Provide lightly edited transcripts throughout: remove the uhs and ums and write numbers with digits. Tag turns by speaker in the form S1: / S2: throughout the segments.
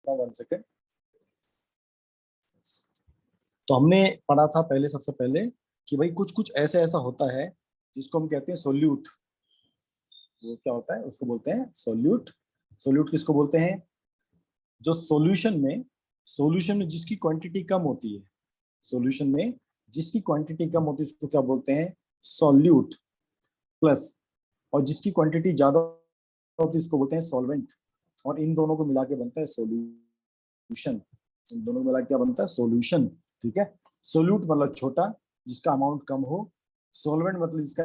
S1: करता हूँ, 1 सेकेंड। तो हमने पढ़ा था पहले, सबसे पहले कि भाई कुछ कुछ ऐसे ऐसा होता है जिसको हम कहते हैं सोल्यूट। वो क्या होता है, उसको बोलते हैं सोल्यूट। सोल्यूट किसको बोलते हैं? जो सॉल्यूशन में जिसकी क्वांटिटी कम होती है, सॉल्यूशन में जिसकी क्वांटिटी कम होती है उसको क्या बोलते हैं? सॉल्यूट। प्लस और जिसकी क्वांटिटी ज्यादा होती है उसको बोलते हैं सॉल्वेंट। और इन दोनों को मिला के बनता है सॉल्यूशन। इन दोनों को मिला के क्या बनता है? सॉल्यूशन। ठीक है। सोल्यूट मतलब छोटा, जिसका अमाउंट कम हो। सॉल्वेंट मतलब जिसका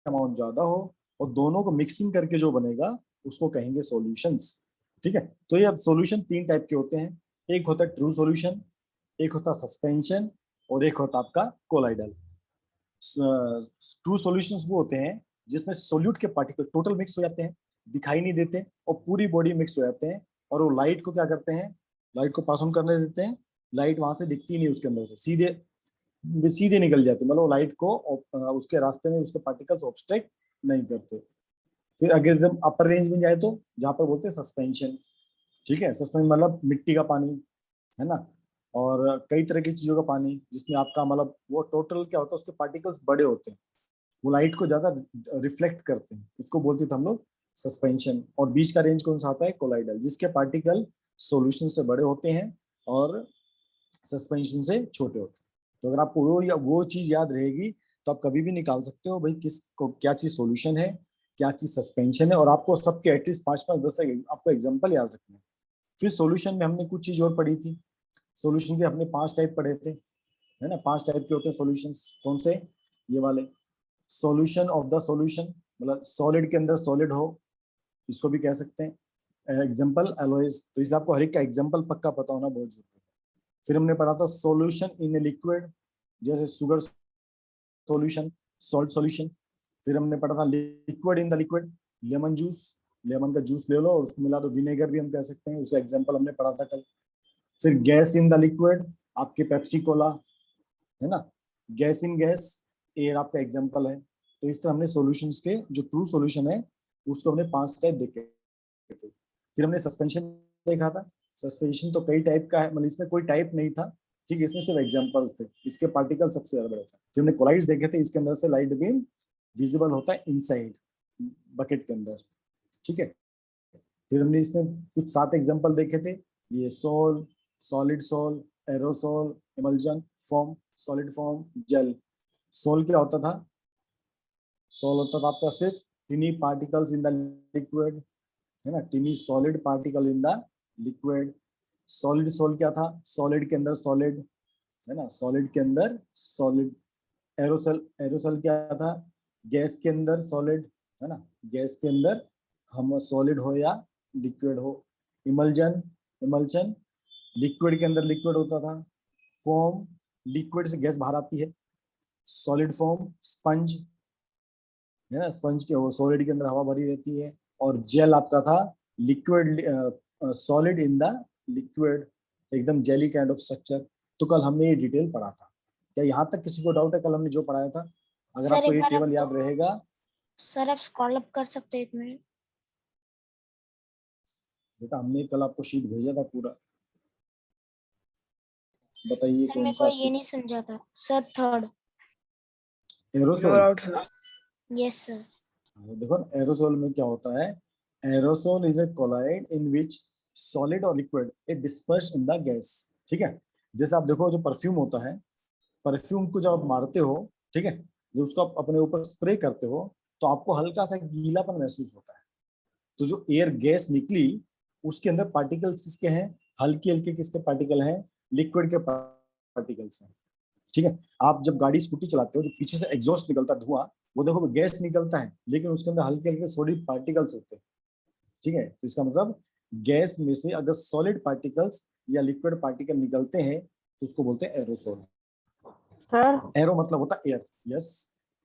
S1: अमाउंट ज्यादा हो। और दोनों को मिक्सिंग करके जो बनेगा उसको कहेंगे सॉल्यूशंस। ठीक है। तो ये अब सॉल्यूशन 3 टाइप के होते हैं। एक होता है ट्रू सॉल्यूशन, एक होता है सस्पेंशन, और एक होता है आपका कोलाइडल। ट्रू सॉल्यूशंस वो होते हैं जिसमें सोल्यूट के पार्टिकल टोटल मिक्स हो जाते हैं, दिखाई नहीं देते, और पूरी बॉडी मिक्स हो जाते हैं। और वो लाइट को क्या करते हैं? लाइट को पास ऑन करने देते हैं। लाइट वहां से दिखती नहीं, उसके अंदर से सीधे सीधे निकल जाती, मतलब लाइट को उसके रास्ते में उसके पार्टिकल्स ऑब्स्ट्रक्ट नहीं करते। फिर अगर एकदम अपर रेंज में जाए तो जहाँ पर बोलते हैं सस्पेंशन। ठीक है। सस्पेंशन मतलब मिट्टी का पानी, है ना, और कई तरह की चीजों का पानी, जिसमें आपका मतलब वो टोटल क्या होता है, उसके पार्टिकल्स बड़े होते हैं, वो लाइट को ज्यादा रिफ्लेक्ट करते हैं, उसको बोलते थे हम लोग सस्पेंशन। और बीच का रेंज कौन सा आता है? कोलाइडल, जिसके पार्टिकल सॉल्यूशन से बड़े होते हैं और सस्पेंशन से छोटे होते हैं। तो अगर आपको वो चीज याद रहेगी तो आप कभी भी निकाल सकते हो भाई किस को क्या चीज सॉल्यूशन है, क्या चीज सस्पेंशन है। और आपको सबके एटलीस्ट 5-5 10 आपको एग्जांपल याद रखना है। फिर सॉल्यूशन में हमने कुछ चीज और पढ़ी थी। सॉल्यूशन के हमने 5 टाइप पढ़े थे, है ना। 5 टाइप के होते हैं सॉल्यूशंस। कौन से? ये वाले। सॉल्यूशन ऑफ द सॉल्यूशन, मतलब सॉलिड के अंदर सॉलिड हो, इसको भी कह सकते हैं। एग्जांपल एलॉयज, तो इसलिए आपको हर एक का एग्जांपल पक्का पता होना बहुत जरूरी है। फिर हमने पढ़ा था सॉल्यूशन इन ए लिक्विड, जैसे शुगर सॉल्यूशन, सॉल्ट सॉल्यूशन। फिर हमने पढ़ा था liquid in the liquid, lemon juice, lemon का जूस ले लो और उसको मिला दो, विनेगर भी हम कह सकते हैं, उसका एग्जांपल हमने पढ़ा था कल। फिर गैस इन द लिक्विड, आपके पेप्सी कोला, है ना। गैस इन गैस, एयर आपका एग्जांपल है। तो इस तरह हमने सॉल्यूशंस के जो ट्रू सॉल्यूशन है उसको हमने 5 टाइप देखे थे। फिर हमने सस्पेंशन देखा था। सस्पेंशन तो कई टाइप का है, मतलब इसमें कोई टाइप नहीं था, ठीक है, इसमें सिर्फ एग्जांपल्स थे, इसके पार्टिकल सबसे ज्यादा बड़े थे। फिर हमने कोलाइड्स देखे थे, इसके अंदर से लाइट बीम विजिबल होता है इनसाइड बकेट के अंदर। ठीक है। फिर हमने इसमें कुछ 7 एग्जांपल देखे थे। ये sol, solid sol, aerosol, emulsion, foam, solid foam, gel. Sol क्या होता था? सोल होता था आपका सिर्फ tiny particles in the liquid, है ना, tiny solid particle in the liquid. Solid sol क्या था? सॉलिड के अंदर सॉलिड, है ना, सॉलिड के अंदर सॉलिड। एरोसल, एरोसल क्या था? गैस के अंदर सॉलिड, है ना, गैस के अंदर हम सॉलिड हो या लिक्विड हो। इमल्जन, इमल्शन लिक्विड के अंदर लिक्विड होता था। फॉर्म, लिक्विड से गैस बाहर आती है। सॉलिड फॉर्म, स्पंज, है ना, स्पंज के वो सॉलिड के अंदर हवा भरी रहती है। और जेल आपका था liquid, solid in the liquid, एकदम जेली काइंड ऑफ स्ट्रक्चर। तो कल हमने ये डिटेल पढ़ा था। क्या यहाँ तक किसी को डाउट है कल हमने जो पढ़ाया था? अगर
S2: सर
S1: आपको
S2: एक
S1: ये
S2: बार
S1: टेबल याद रहेगा।
S2: सर आप स्क्रॉल अप कर सकते हो 1 मिनट?
S1: बेटा हमने कल आपको शीट भेजा था पूरा, बताइए
S2: सर
S1: कौन
S2: मेरे
S1: सा
S2: को ये
S1: आपको?
S2: नहीं समझा था sir, 3rd।
S1: Aerosol.
S2: Yes sir.
S1: देखो एरोसोल में क्या होता है? Aerosol is a colloid in which solid और liquid it disperse in the gas. ठीक है। जैसे आप देखो जो परफ्यूम होता है, परफ्यूम को जब आप मारते हो, ठीक है, जब उसको आप अपने ऊपर स्प्रे करते हो तो आपको हल्का सा गीलापन महसूस होता है। तो जो एयर गैस निकली उसके अंदर पार्टिकल्स किसके हैं? हल्के हल्के किसके पार्टिकल हैं? लिक्विड के पार्टिकल्स हैं। ठीक है। आप जब गाड़ी स्कूटी चलाते हो, जो पीछे से एग्जॉस्ट निकलता धुआं, वो देखो गैस निकलता है लेकिन उसके अंदर हल्के हल्के सॉलिड पार्टिकल्स होते हैं। ठीक है। तो इसका मतलब गैस में से अगर सॉलिड पार्टिकल्स या लिक्विड पार्टिकल निकलते हैं तो उसको बोलते हैं एरोसोल।
S3: सर
S1: एरो मतलब होता है एयर। यस।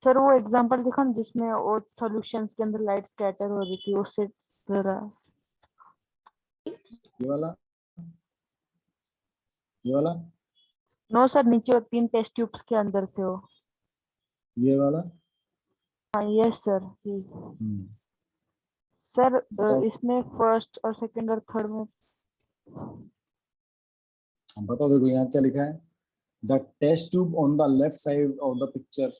S3: सर वो एग्जांपल दिखा ना जिसमें वो सॉल्यूशंस के अंदर लाइट स्कैटर हो रही थी, उससे जरा।
S1: ये वाला, ये वाला,
S3: नो सर, नीचे वो 3 टेस्ट ट्यूब्स के अंदर थे वो।
S1: ये वाला।
S3: हाँ यस सर।
S1: हम्म,
S3: सर
S1: बताओ।
S3: इसमें फर्स्ट और सेकंड और थर्ड में
S1: हम बताओ, देखो यहाँ क्या लिखा है, the test tube on the left side of the picture,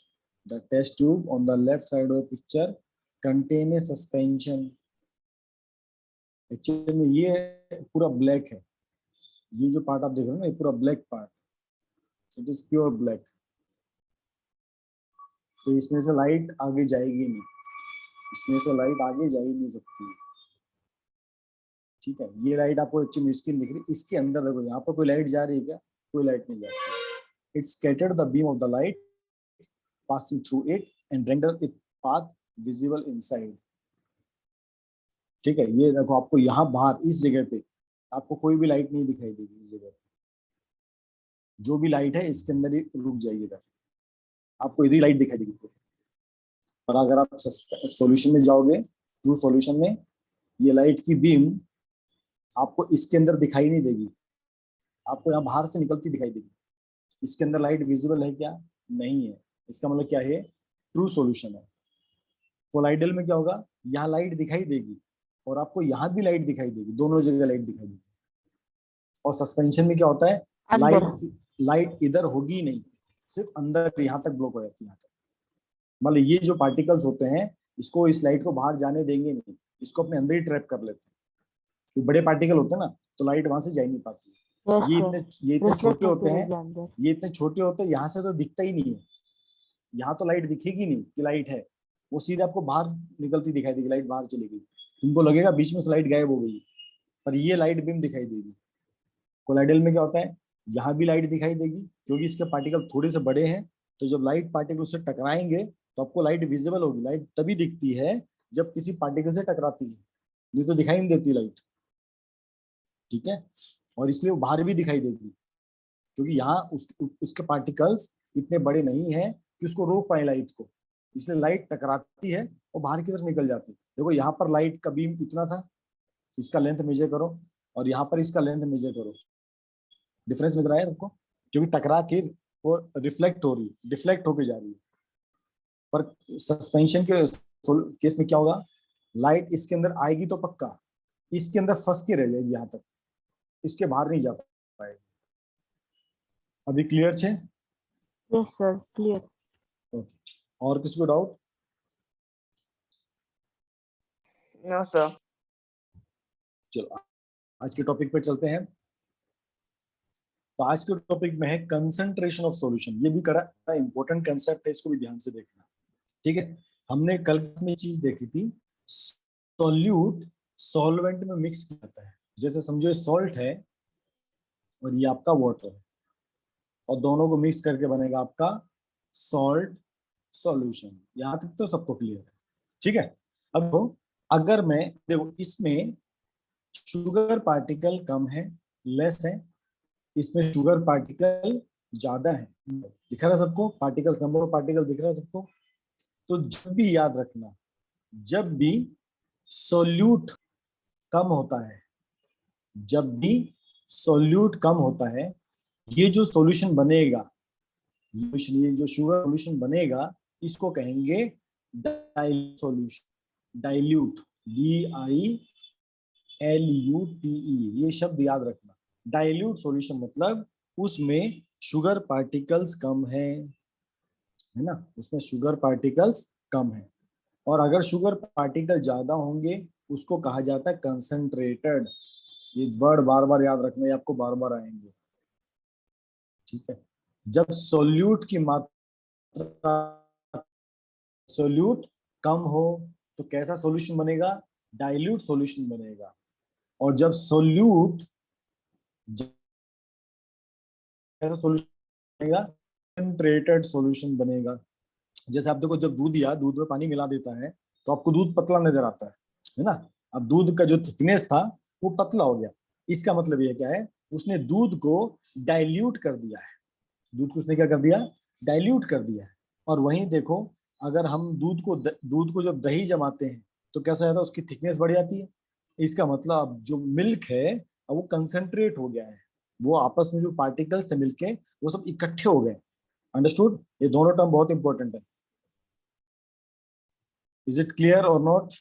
S1: the test tube on the left side of picture contain a suspension. Actually में ये पूरा ब्लैक है, ये जो पार्ट आप देख रहे हो ना, ये पूरा black part, it is pure black. तो इसमें से लाइट आगे जाएगी नहीं, इसमें से लाइट आगे जा ही नहीं सकती। ठीक है, ये लाइट आपको एक्चुअली स्क्रीन दिख रही है, इसके अंदर देखो यहाँ पर कोई लाइट जा रही है क्या? कोई लाइट नहीं जा रही। It scattered the beam of the light passing through it and render it path visible inside. ठीक है, ये देखो आपको यहाँ बाहर इस जगह पे आपको कोई भी लाइट नहीं दिखाई देगी। इस जगह पे जो भी लाइट है इसके अंदर ही रुक जाएगी, इधर आपको इधर लाइट दिखाई देगी। और अगर आप सॉल्यूशन में जाओगे, ट्रू सॉल्यूशन में, ये लाइट की बीम आपको इसके अंदर दिखाई नहीं देगी, आपको यहाँ बाहर से निकलती दिखाई देगी। इसके अंदर लाइट विजिबल है क्या? नहीं है। इसका मतलब क्या है? ट्रू सॉल्यूशन है। कोलाइडल में क्या होगा, यहाँ लाइट दिखाई देगी और आपको यहाँ भी लाइट दिखाई देगी, दोनों जगह लाइट दिखाई देगी। और सस्पेंशन में क्या होता है,
S3: अंदर
S1: लाइट इधर होगी नहीं, सिर्फ अंदर यहाँ तक ब्लॉक हो जाती है, यहाँ तक। मतलब ये जो पार्टिकल्स होते हैं, इसको, इस लाइट को बाहर जाने देंगे नहीं, इसको अपने अंदर ही ट्रैप कर लेते हैं। तो बड़े पार्टिकल होते हैं ना, तो लाइट वहां से जा ही नहीं पाती। ये इतने छोटे होते हैं, ये इतने छोटे होते हैं, यहाँ से तो दिखता ही नहीं है, यहाँ तो लाइट दिखेगी नहीं कि लाइट है, वो सीधे आपको बाहर निकलती दिखाई देगी, लाइट बाहर चली गई, तुमको लगेगा बीच में से लाइट गायब हो गई, पर ये लाइट बीम दिखाई देगी। कोलाइडल में क्या होता है, यहाँ भी लाइट दिखाई देगी, क्योंकि इसके पार्टिकल थोड़े से बड़े हैं, तो जब लाइट पार्टिकल उससे टकराएंगे तो आपको लाइट विजिबल होगी। लाइट तभी दिखती है जब किसी पार्टिकल से टकराती है, ये तो दिखाई नहीं देती लाइट। ठीक है, और इसलिए वो बाहर भी दिखाई देगी, क्योंकि यहाँ उसके पार्टिकल्स इतने बड़े नहीं है कि उसको रोक पाए लाइट को, इसलिए लाइट टकराती है और बाहर की तरफ निकल जाती है। देखो यहाँ पर लाइट का बीम इतना था, इसका लेंथ मेजर करो, और यहाँ पर इसका लेंथ मेजर करो, डिफरेंस लग रहा है आपको? क्योंकि टकरा के वो रिफ्लेक्ट हो रही है, डिफ्लेक्ट होके जा रही है। पर सस्पेंशन के केस में क्या होगा, लाइट इसके अंदर आएगी तो पक्का, इसके अंदर फंस के रह जाएगी यहाँ तक, इसके बाहर नहीं जा पाएगी। अभी क्लियर छे?
S3: Yes sir, clear.
S1: ओके, और किसी को डाउट?
S4: No sir.
S1: चलो आज के टॉपिक पे चलते हैं। तो आज के टॉपिक में है कंसंट्रेशन ऑफ सॉल्यूशन। ये भी बड़ा इंपॉर्टेंट कंसेप्ट है, इसको भी ध्यान से देखना। ठीक है, हमने कल में चीज देखी थी, सॉल्यूट सॉल्वेंट में मिक्स किया जाता है। जैसे समझो ये सॉल्ट है और ये आपका वाटर है, और दोनों को मिक्स करके बनेगा आपका सॉल्ट सॉल्यूशन। यहाँ तक तो सबको क्लियर है? ठीक है, अब अगर मैं देखो इसमें शुगर पार्टिकल कम है, लेस है, इसमें शुगर पार्टिकल ज्यादा है, दिख रहा है सबको? पार्टिकल्स, नंबर ऑफ पार्टिकल दिख रहा है सबको? तो जब भी याद रखना, जब भी सॉल्यूट कम होता है, जब भी सॉल्यूट कम होता है, ये जो सॉल्यूशन बनेगा, ये जो शुगर सॉल्यूशन बनेगा, इसको कहेंगे डाइल्यूट सॉल्यूशन। डाइल्यूट, DILUTE, ये शब्द याद रखना। डाइल्यूट सॉल्यूशन मतलब उसमें शुगर पार्टिकल्स कम है ना, उसमें शुगर पार्टिकल्स कम है। और अगर शुगर पार्टिकल ज्यादा होंगे उसको कहा जाता है कंसंट्रेटेड। ये वर्ड बार बार याद रखना, ये आपको बार बार आएंगे। ठीक है, जब सॉल्यूट की मात्रा, सॉल्यूट कम हो तो कैसा सॉल्यूशन बनेगा? डाइल्यूट सॉल्यूशन बनेगा। और जब सॉल्यूट कैसा सॉल्यूशन बनेगा? कंसंट्रेटेड सॉल्यूशन बनेगा। जैसे आप देखो, जब दूध या दूध में पानी मिला देता है तो आपको दूध पतला नजर आता है ना? अब दूध का जो थिकनेस था वो पतला हो गया, इसका मतलब ये क्या है, उसने दूध को डाइल्यूट कर दिया है। दूध को उसने क्या कर दिया? डाइल्यूट कर दिया है। और वहीं देखो, अगर हम दूध को जब दही जमाते हैं तो कैसा जाता है, उसकी थिकनेस बढ़ जाती है। इसका मतलब जो मिल्क है अब वो कंसंट्रेट हो गया है, वो आपस में जो पार्टिकल्स थे मिलके वो सब इकट्ठे हो गए। अंडरस्टूड? ये दोनों टर्म बहुत इंपॉर्टेंट है। इज इट क्लियर और नॉट?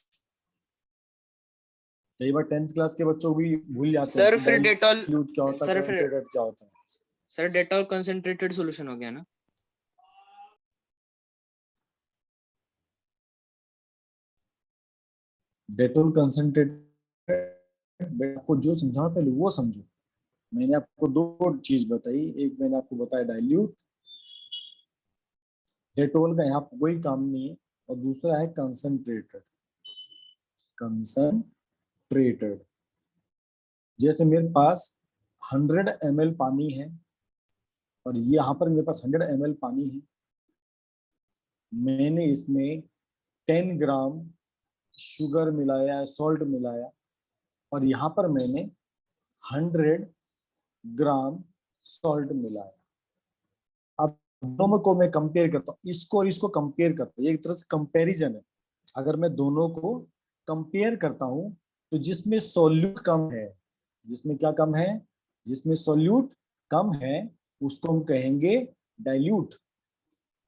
S1: कई बार 10th क्लास के बच्चों को भी भूल जाते हैं
S4: सर
S1: कि
S4: फिर डेटॉल
S1: डाइल्यूट क्या होता है,
S4: सर फिर
S1: कंसंट्रेटेड क्या होता है।
S4: सर डेटॉल कंसंट्रेटेड सॉल्यूशन हो गया ना?
S1: डेटोल कंसंट्रेटेड, आपको जो समझाना पहले वो समझो। मैंने आपको दो चीज बताई, एक मैंने आपको बताया डाइल्यूट, डेटोल का यहाँ कोई काम नहीं है, और दूसरा है कंसंट्रेटेड। कंसंट्रेटेड जैसे मेरे पास 100 ml पानी है, और यहाँ पर मेरे पास 100 ml पानी है, मैंने इसमें 10 ग्राम शुगर मिलाया, सॉल्ट मिलाया, और यहाँ पर मैंने 100 ग्राम सॉल्ट मिलाया। अब दोनों को मैं कंपेयर करता हूँ, इसको और इसको कंपेयर करता हूँ, ये एक तरह से कंपैरिजन है। अगर मैं दोनों को कंपेयर करता हूँ तो जिसमें सॉल्यूट कम है, जिसमें क्या कम है, जिसमें सॉल्यूट कम है उसको हम कहेंगे डाइल्यूट,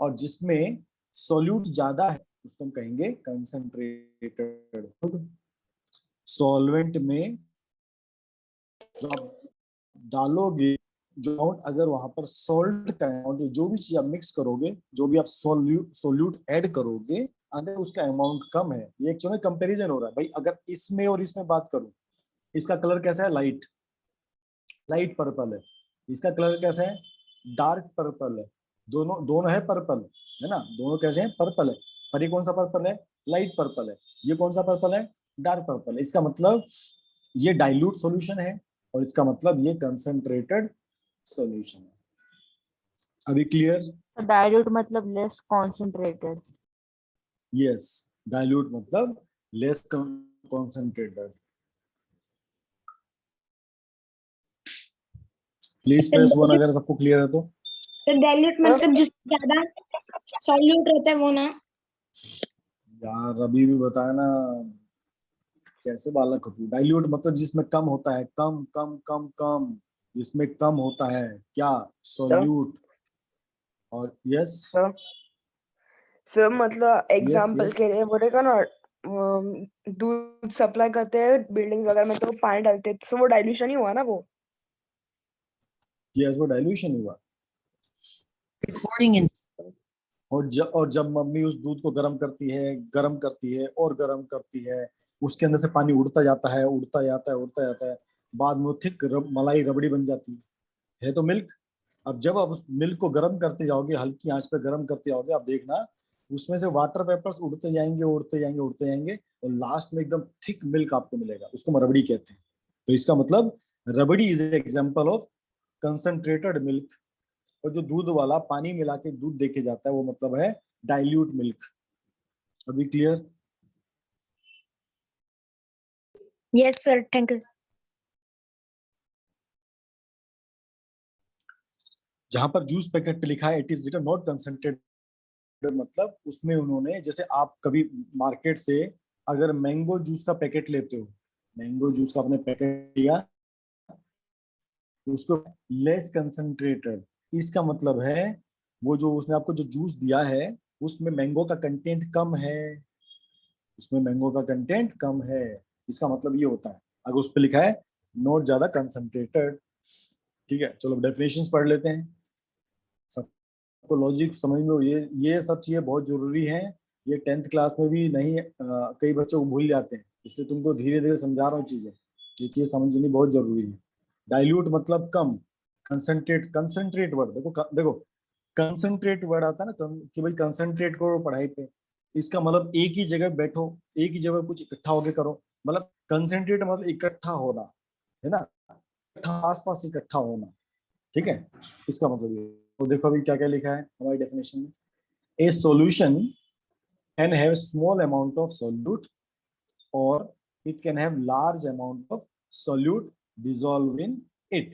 S1: और जिसमें सॉल्यूट ज्यादा है उसको हम कहेंगे कंसंट्रेटेड। सॉल्वेंट में जो आप डालोगे, जो अमाउंट, अगर वहां पर सॉल्ट का अमाउंट, जो भी चीज आप मिक्स करोगे, जो भी आप सोल्यूट ऐड करोगे, अगर उसका अमाउंट कम है, ये एक्चुअली कंपैरिजन हो रहा है भाई। अगर इसमें और इसमें बात करूं, इसका कलर कैसा है, लाइट लाइट पर्पल है, इसका कलर कैसा है, डार्क पर्पल है, दोनों दोनों है पर्पल, है ना, दोनों कैसे हैं, पर्पल है, पर ये कौन सा पर्पल है, लाइट पर्पल है, ये कौन सा पर्पल है, डार्क पर्पल है। इसका मतलब ये डाइल्यूट सॉल्यूशन है, और इसका मतलब ये कंसंट्रेटेड सॉल्यूशन है। अभी क्लियर?
S3: डाइल्यूट मतलब लेस कॉन्सेंट्रेटेड।
S1: यस, डाइल्यूट मतलब लेस कॉन्सेंट्रेटेड। प्लीज प्रेस 1 अगर सबको क्लियर है तो।
S2: डाइल्यूट मतलब जिसमें ज्यादा सॉल्यूट रहता है वो ना?
S1: यार अभी भी बताया ना, कैसे बालक हो तू। डाइल्यूट मतलब जिसमें कम होता है, कम कम कम कम, जिसमें कम होता है क्या, सॉल्यूट। और यस
S4: सर सर मतलब
S1: यस
S4: एग्जांपल
S1: यस
S4: के लिए बोलेगा ना, दूध सप्लाई करते हैं बिल्डिंग वगैरह में तो पानी डालते हैं, तो वो डाइल्यूशन ही हुआ ना वो?
S1: यस, वो डाइल्यूशन हुआ।
S5: recording in
S1: और जब मम्मी उस दूध को गर्म करती है, गर्म करती है और गर्म करती है, उसके अंदर से पानी उड़ता जाता है, उड़ता जाता है, उड़ता जाता है, बाद में वो थिक मलाई रबड़ी बन जाती है तो मिल्क। अब जब आप उस मिल्क को गर्म करते जाओगे, हल्की आंच पे गर्म करते जाओगे, आप देखना उसमें से वाटर वेपर्स उड़ते जाएंगे, उड़ते जाएंगे, उड़ते जाएंगे, और लास्ट में एकदम थिक मिल्क आपको मिलेगा, उसको हम रबड़ी कहते हैं। तो इसका मतलब rabri is example of concentrated milk, और जो दूध वाला पानी मिला के दूध देके जाता है वो मतलब है डाइल्यूट मिल्क। अभी clear?
S2: Yes sir, thank you.
S1: जहां पर जूस पैकेट पे लिखा है it is written not concentrated, मतलब उसमें उन्होंने, जैसे आप कभी मार्केट से अगर मैंगो जूस का पैकेट लेते हो, मैंगो जूस का आपने पैकेट लिया, उसको लेस कंसंट्रेटेड, इसका मतलब है वो जो उसने आपको जो जूस दिया है उसमें मैंगो का कंटेंट कम है, उसमें मैंगो का कंटेंट कम है, इसका मतलब ये होता है। अगर उस पर लिखा है नॉट ज्यादा कंसंट्रेटेड। ठीक है, चलो डेफिनेशंस पढ़ लेते हैं। सबको लॉजिक समझ में, ये सब चीजें बहुत जरूरी हैं, ये 10th क्लास में भी नहीं, कई बच्चों को भूल जाते हैं, इसलिए तुमको धीरे धीरे समझा रहा हूँ चीजें, ये चीजें समझनी बहुत जरूरी है। डाइल्यूट मतलब कम, कंसंट्रेट, कंसंट्रेट वर्ड देखो कंसंट्रेट वर्ड आता है ना, कि भाई कंसंट्रेट करो पढ़ाई पे, इसका मतलब एक ही जगह बैठो, एक ही जगह कुछ इकट्ठा होके करो, मतलब कंसंट्रेट मतलब इकट्ठा होना, है ना, आसपास इकट्ठा होना। ठीक है, इसका मतलब ये। तो देखो अभी क्या क्या लिखा है हमारी डेफिनेशन में, a solution can have small amount of solute और it can have large amount of solute dissolve in it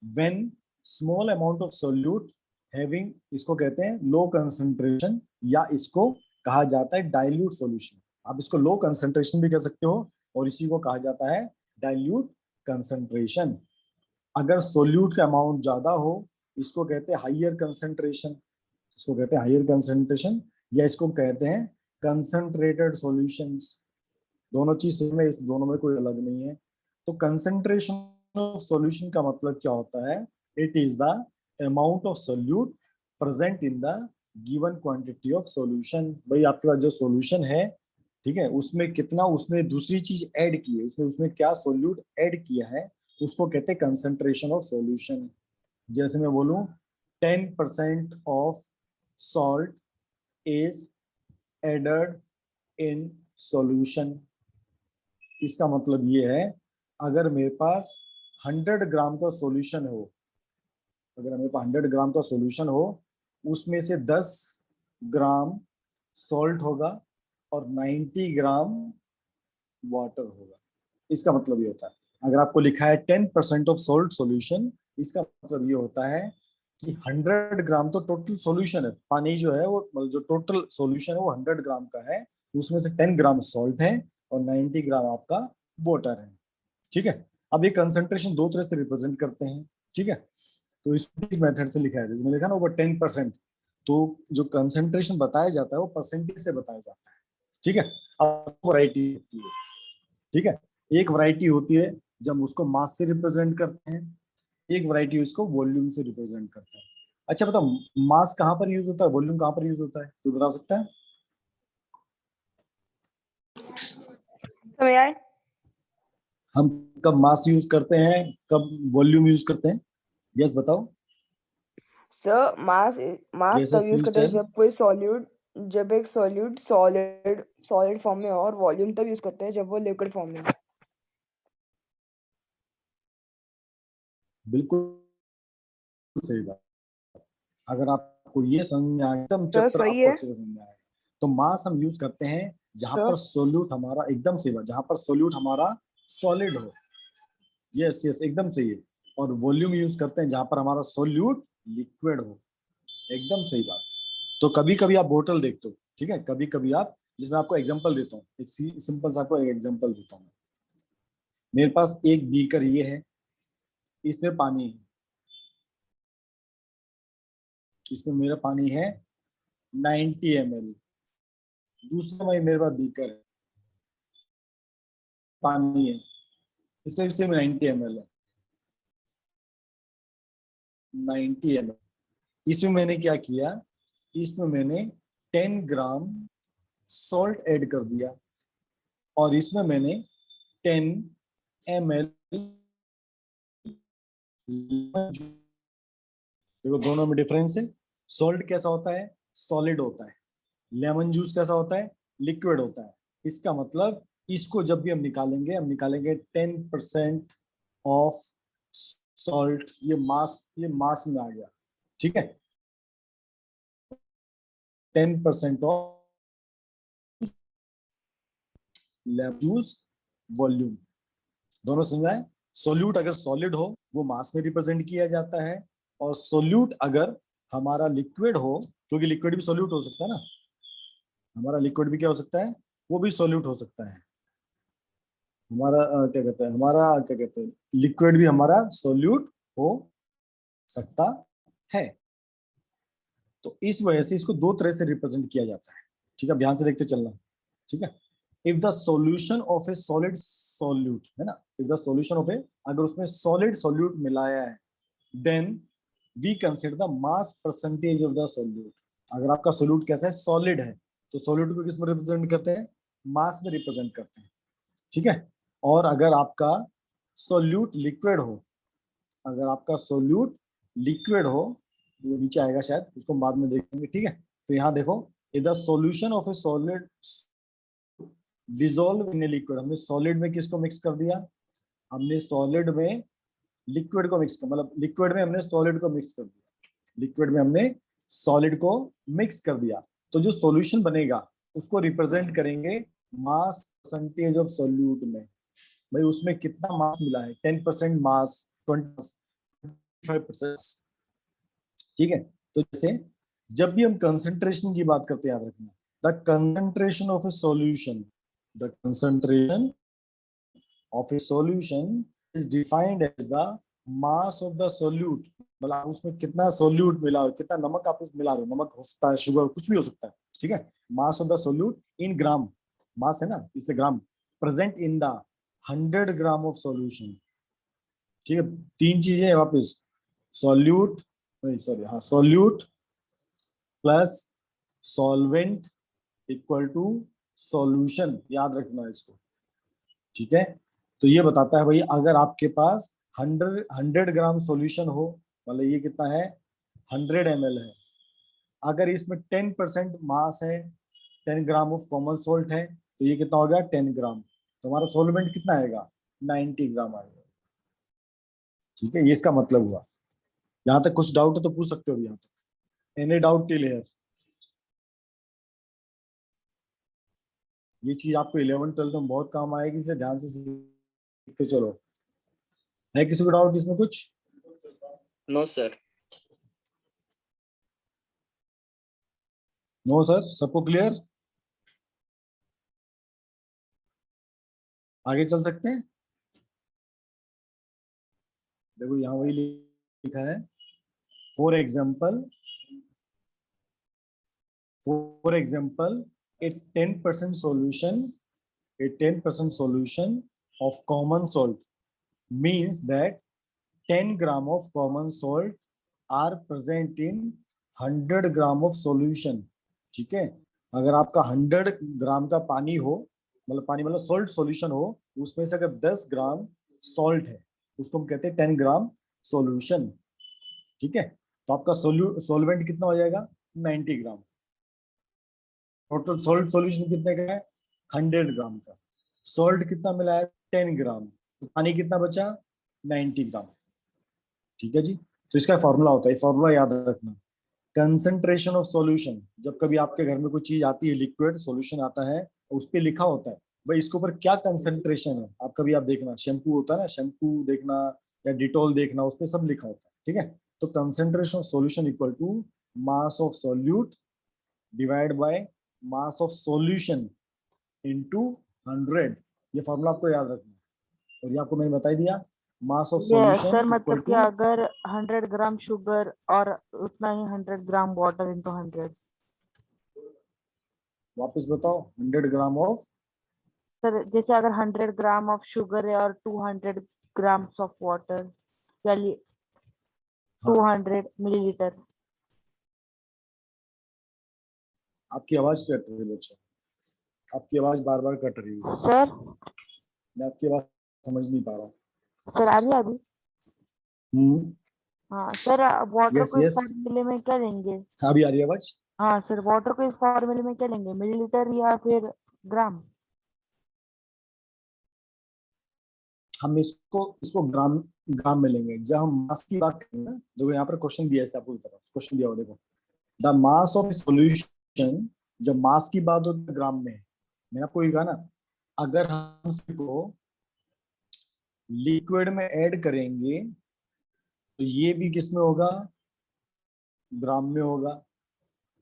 S1: when small amount of solute having, इसको कहते हैं लो कंसंट्रेशन, या इसको कहा जाता है डाइल्यूट सॉल्यूशन। आप इसको लो कंसंट्रेशन भी कह सकते हो, और इसी को कहा जाता है डाइल्यूट कंसंट्रेशन। अगर सोल्यूट का अमाउंट ज्यादा हो, इसको कहते हैं हाइयर कंसंट्रेशन, इसको कहते हैं हाइयर कंसंट्रेशन, या इसको कहते हैं कंसंट्रेटेड सॉल्यूशंस। दोनों चीज सेम है, इस दोनों में कोई अलग नहीं है। तो कंसंट्रेशन ऑफ सॉल्यूशन का मतलब क्या होता है? It is the amount of solute present in the given quantity of solution. भाई आपके पास जो सॉल्यूशन है, ठीक है, उसमें कितना उसने दूसरी चीज ऐड की है, उसमें क्या सोल्यूट ऐड किया है, उसको कहते हैं कंसंट्रेशन ऑफ सॉल्यूशन। जैसे मैं बोलूं 10% of salt is added in solution, इसका मतलब ये है अगर मेरे पास 100 ग्राम का सॉल्यूशन हो, अगर मेरे पास 100 ग्राम का सॉल्यूशन हो, उसमें से 10 ग्राम सॉल्ट होगा और 90 ग्राम वाटर होगा। इसका मतलब ये होता है, अगर आपको लिखा है 10% ऑफ सॉल्ट सॉल्यूशन, इसका मतलब ये होता है कि 100 ग्राम तो टोटल सॉल्यूशन है, पानी जो है वो मतलब जो टोटल सॉल्यूशन है वो 100 ग्राम का है, उसमें से 10 ग्राम सॉल्ट है और 90 ग्राम आपका वाटर है। ठीक है, अब ये कंसंट्रेशन दो तरह से रिप्रेजेंट करते हैं। ठीक है, तो इस मेथड से लिखा है, इसमें लिखा ना ऊपर 10%, तो जो कंसंट्रेशन बताया जाता है वो परसेंटेज से बताया जाता है। ठीक है, अब वैरायटी होती है। ठीक है, एक वैरायटी होती है जब उसको मास से रिप्रेजेंट करते हैं, एक वैरायटी उसको वॉल्यूम से रिप्रेजेंट करते हैं। अच्छा बता, मास कहाँ पर यूज होता है, वॉल्यूम कहाँ पर यूज होता है, तू बता सकता है?
S4: समझ आए?
S1: हम कब मास यूज करते हैं, कब वॉल्यूम यूज करते हैं? यस बताओ।
S4: सर मास
S1: Yes,
S4: तब यूज
S1: please
S4: करते हैं
S1: tell.
S4: जब कोई सॉल्यूट, जब एक सॉल्यूट सॉलिड फॉर्म में हो, और वॉल्यूम तब यूज करते हैं जब वो लिक्विड फॉर्म में हो।
S1: बिल्कुल सही बात। अगर आपको ये समझ में आए, एकदम
S4: सर
S1: चैप्टर
S4: सही
S1: आपको
S4: है
S1: अच्छे से समझ में आए, तो मास हम यूज करते हैं जहां
S4: सर।
S1: पर सोल्यूट हमारा एकदम सही बात, जहां पर सोल्यूट हमारा सॉलिड हो। यस यस, एकदम सही है। और वॉल्यूम यूज करते हैं जहां पर हमारा सोल्यूट लिक्विड हो। एकदम सही बात। तो कभी कभी आप बोतल देखते हो, ठीक है, कभी कभी आप, जिसमें आपको एग्जांपल देता हूँ, एक सिंपल सा आपको एक एग्जांपल देता हूँ। मेरे पास एक बीकर ये है, इसमें पानी है, इसमें मेरा पानी है 90 ml। दूसरा भाई मेरे पास बीकर है, पानी है, इसमें भी 90 ml है, 90 ml। इसमें मैंने क्या किया, इसमें मैंने 10 ग्राम सॉल्ट ऐड कर दिया और इसमें मैंने 10 ml, देखो दोनों में डिफरेंस है। सॉल्ट कैसा होता है, सॉलिड होता है। लेमन जूस कैसा होता है, लिक्विड होता है। इसका मतलब इसको जब भी हम निकालेंगे, 10% ऑफ सॉल्ट, ये मास में आ गया। ठीक है, 10% ऑफ लेमन जूस वॉल्यूम, दोनों समझ आए? सोल्यूट अगर सॉलिड हो वो मास में रिप्रेजेंट किया जाता है, और सोल्यूट अगर हमारा लिक्विड हो, क्योंकि लिक्विड भी सोल्यूट हो सकता है ना, हमारा लिक्विड भी क्या हो सकता है, वो भी सोल्यूट हो सकता है। हमारा क्या कहते हैं, हमारा क्या कहते हैं, लिक्विड भी हमारा सोल्यूट हो सकता है। तो इस वजह से इसको दो तरह से रिप्रेजेंट किया जाता है। ठीक है, ध्यान से देखते चलना। ठीक है, if the solution of a solid solute है ना, if the solution of a, अगर उसमें सॉलिड सॉल्यूट मिलाया है, then we consider the mass percentage of the solute. अगर आपका सॉल्यूट कैसा है, सॉलिड है, तो सॉल्यूट को किस में रिप्रेजेंट करते हैं, मास में रिप्रेजेंट करते हैं। ठीक है, और अगर आपका सॉल्यूट लिक्विड हो, अगर आपका सॉल्यूट लिक्विड हो, वो नीचे आएगा शायद, उसको बाद में देखेंगे। ठीक है, तो यहाँ देखो, if the solution of a solid dissolve in a liquid, हमने सॉलिड में किसको मिक्स कर दिया, हमने सॉलिड में लिक्विड को मिक्स कर, मतलब लिक्विड में हमने सॉलिड को मिक्स कर दिया, लिक्विड में हमने सॉलिड को मिक्स कर दिया। तो जो सॉल्यूशन बनेगा उसको रिप्रेजेंट करेंगे मास परसेंटेज ऑफ सॉल्यूट में। भाई उसमें कितना मास मिला है, 10% मास, 25%। ठीक है, तो जैसे जब भी हम कंसंट्रेशन की बात करते हैं, याद रखना, the concentration of A solution, the concentration of a solution is defined as the mass of the solute, मतलब उसमें कितना सोल्यूट मिला, कितना नमक आप मिला रहे हो, नमक हो सकता है, शुगर, कुछ भी हो सकता है। ठीक है, mass of the solute in gram, mass है ना इसलिए gram, present in the 100 gram of solution. ठीक है, तीन चीजें हैं वापस, सॉल्यूट, सॉरी हाँ, solute plus solvent equal to solution, याद रखना है इसको। ठीक है, तो ये बताता है भाई अगर आपके पास 100 ग्राम सॉल्यूशन हो, मतलब ये कितना है 100 ml है, अगर इसमें 10% मास है, 10 ग्राम ऑफ कॉमन सोल्ट है, तो ये कितना हो गया 10 ग्राम, तो हमारा सॉल्वेंट कितना आएगा 90 ग्राम आएगा। ठीक है, ये इसका मतलब हुआ। यहाँ तक कुछ डाउट है तो पूछ सकते हो यहाँ तक, एनी डाउट टिल हियर। ये चीज आपको 11th-12th में बहुत काम आएगी, इसलिए ध्यान से सीखते चलो। है किसी को डाउट इसमें कुछ?
S6: No sir.
S1: नो सर, सबको क्लियर? आगे चल सकते हैं। देखो यहाँ वही लिखा है, for example a 10% solution of common salt means that 10 gram of common salt are present in 100 gram of solution। ठीक है, अगर आपका 100 ग्राम का पानी हो, मतलब पानी मतलब सॉल्ट सॉल्यूशन हो, उसमें से अगर 10 ग्राम सॉल्ट है, उसको हम कहते हैं 10 ग्राम सॉल्यूशन। ठीक है, तो आपका सॉल्वेंट कितना हो जाएगा 90 ग्राम। टोटल सॉल्ट सॉल्यूशन कितने का है 100 ग्राम का, सॉल्ट कितना मिला है 10 ग्राम, तो पानी कितना बचा 90 ग्राम। ठीक है जी, तो इसका फॉर्मूला होता है, फॉर्मूला याद रखना, कंसंट्रेशन ऑफ सॉल्यूशन। जब कभी आपके घर में कोई चीज आती है, लिक्विड सॉल्यूशन आता है, उस पर लिखा होता है भाई इसके ऊपर क्या कंसंट्रेशन है। आप कभी आप देखना, शैम्पू होता है ना, शैम्पू देखना या डिटॉल देखना, उस पर सब लिखा होता है। ठीक है, तो concentration of solution equal to mass of solute divide by mass of solution into 100। ये फॉर्मूला आपको याद रखना है, और ये आपको मैंने बता ही दिया, मास ऑफ
S3: ये
S1: सॉल्यूशन
S3: सर
S1: इक्वल
S3: मतलब कि
S1: टू,
S3: अगर 100 ग्राम शुगर और उतना ही 100 ग्राम वाटर इंटू 100।
S1: वापस बताओ, 100 ग्राम ऑफ,
S3: सर जैसे अगर 100 ग्राम ऑफ शुगर है और 200 ग्राम्स ऑफ वाटर, चलिए 200 मिलीलीटर।
S1: आपकी आवाज कट रही है बच्चा, आपकी आवाज बार बार कट रही है,
S3: सर
S1: मैं आपकी आवाज समझ नहीं पा रहा हूँ।
S3: सर आ रही है अभी? हाँ सर, वाटर
S1: यस
S3: को इस
S1: यस,
S3: फॉर्मूले में क्या लेंगे?
S1: अभी आ रही है आवाज।
S3: हाँ सर, वाटर को इस फॉर्मूले में क्या लेंगे, मिलीलीटर या फिर ग्राम?
S1: हम इसको इसको ग्राम ग्राम में लेंगे। जब हम मास की बात करें ना, देखो यहाँ पर क्वेश्चन दिया है आपको, क्वेश्चन दिया हो, देखो द मास ऑफ सॉल्यूशन, जब मास की बात होती है ग्राम में, मैंने आपको ये कहा ना, अगर हम इसको लिक्विड में ऐड करेंगे तो ये भी किस में होगा, ग्राम में होगा,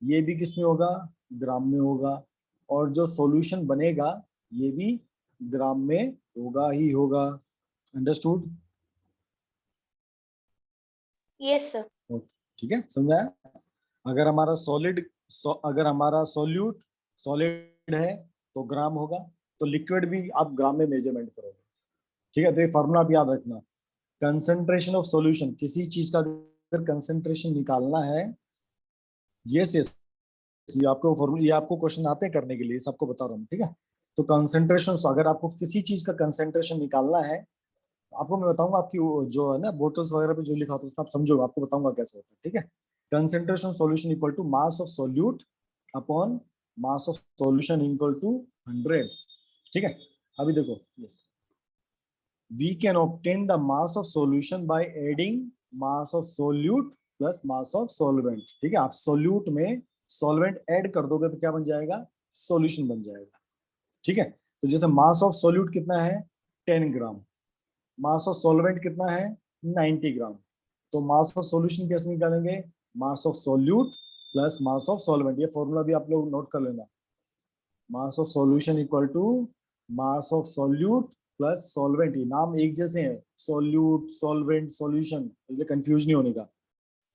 S1: ये भी किस में होगा, ग्राम में होगा, और जो सॉल्यूशन बनेगा ये भी ग्राम में होगा ही होगा। अंडरस्टूड?
S2: Yes sir.
S1: ठीक है, समझा? अगर हमारा अगर हमारा सॉल्यूट सॉलिड है तो ग्राम होगा, तो लिक्विड भी आप ग्राम में मेजरमेंट करोगे। ठीक है, तो ये फॉर्मूला आप याद रखना, कंसंट्रेशन ऑफ सॉल्यूशन, किसी चीज का अगर कंसंट्रेशन निकालना है, यस यस, ये आपको फॉर्मूला, ये आपको क्वेश्चन आते हैं करने के लिए, सबको बता रहा हूँ। ठीक है, तो कंसंट्रेशन, अगर आपको किसी चीज का कंसंट्रेशन निकालना है, आपको मैं बताऊंगा, आपकी जो है ना बोतल्स वगैरह पे जो लिखा होता है उसमें आप समझोगे, आपको बताऊंगा कैसे होता है। ठीक है, concentration solution equal to mass of solute upon mass of solution equal to 100। ठीक है, अभी देखो, we can obtain the mass of solution by adding mass of solute plus mass of solvent. ठीक है, आप सॉल्यूट में सॉल्वेंट ऐड कर दोगे तो क्या बन जाएगा, सॉल्यूशन बन जाएगा। ठीक है, तो जैसे मास ऑफ सॉल्यूट कितना है 10 ग्राम, मास ऑफ सॉल्वेंट कितना है 90 ग्राम, तो मास ऑफ सॉल्यूशन कैसे निकालेंगे, mass of solute plus mass of solvent. ये फॉर्मूला भी आप लोग नोट कर लेना, mass of solution equal to mass of solute plus solvent. नाम एक जैसे हैं, सॉल्यूट सॉल्वेंट सॉल्यूशन, इसलिए कंफ्यूज नहीं होने का।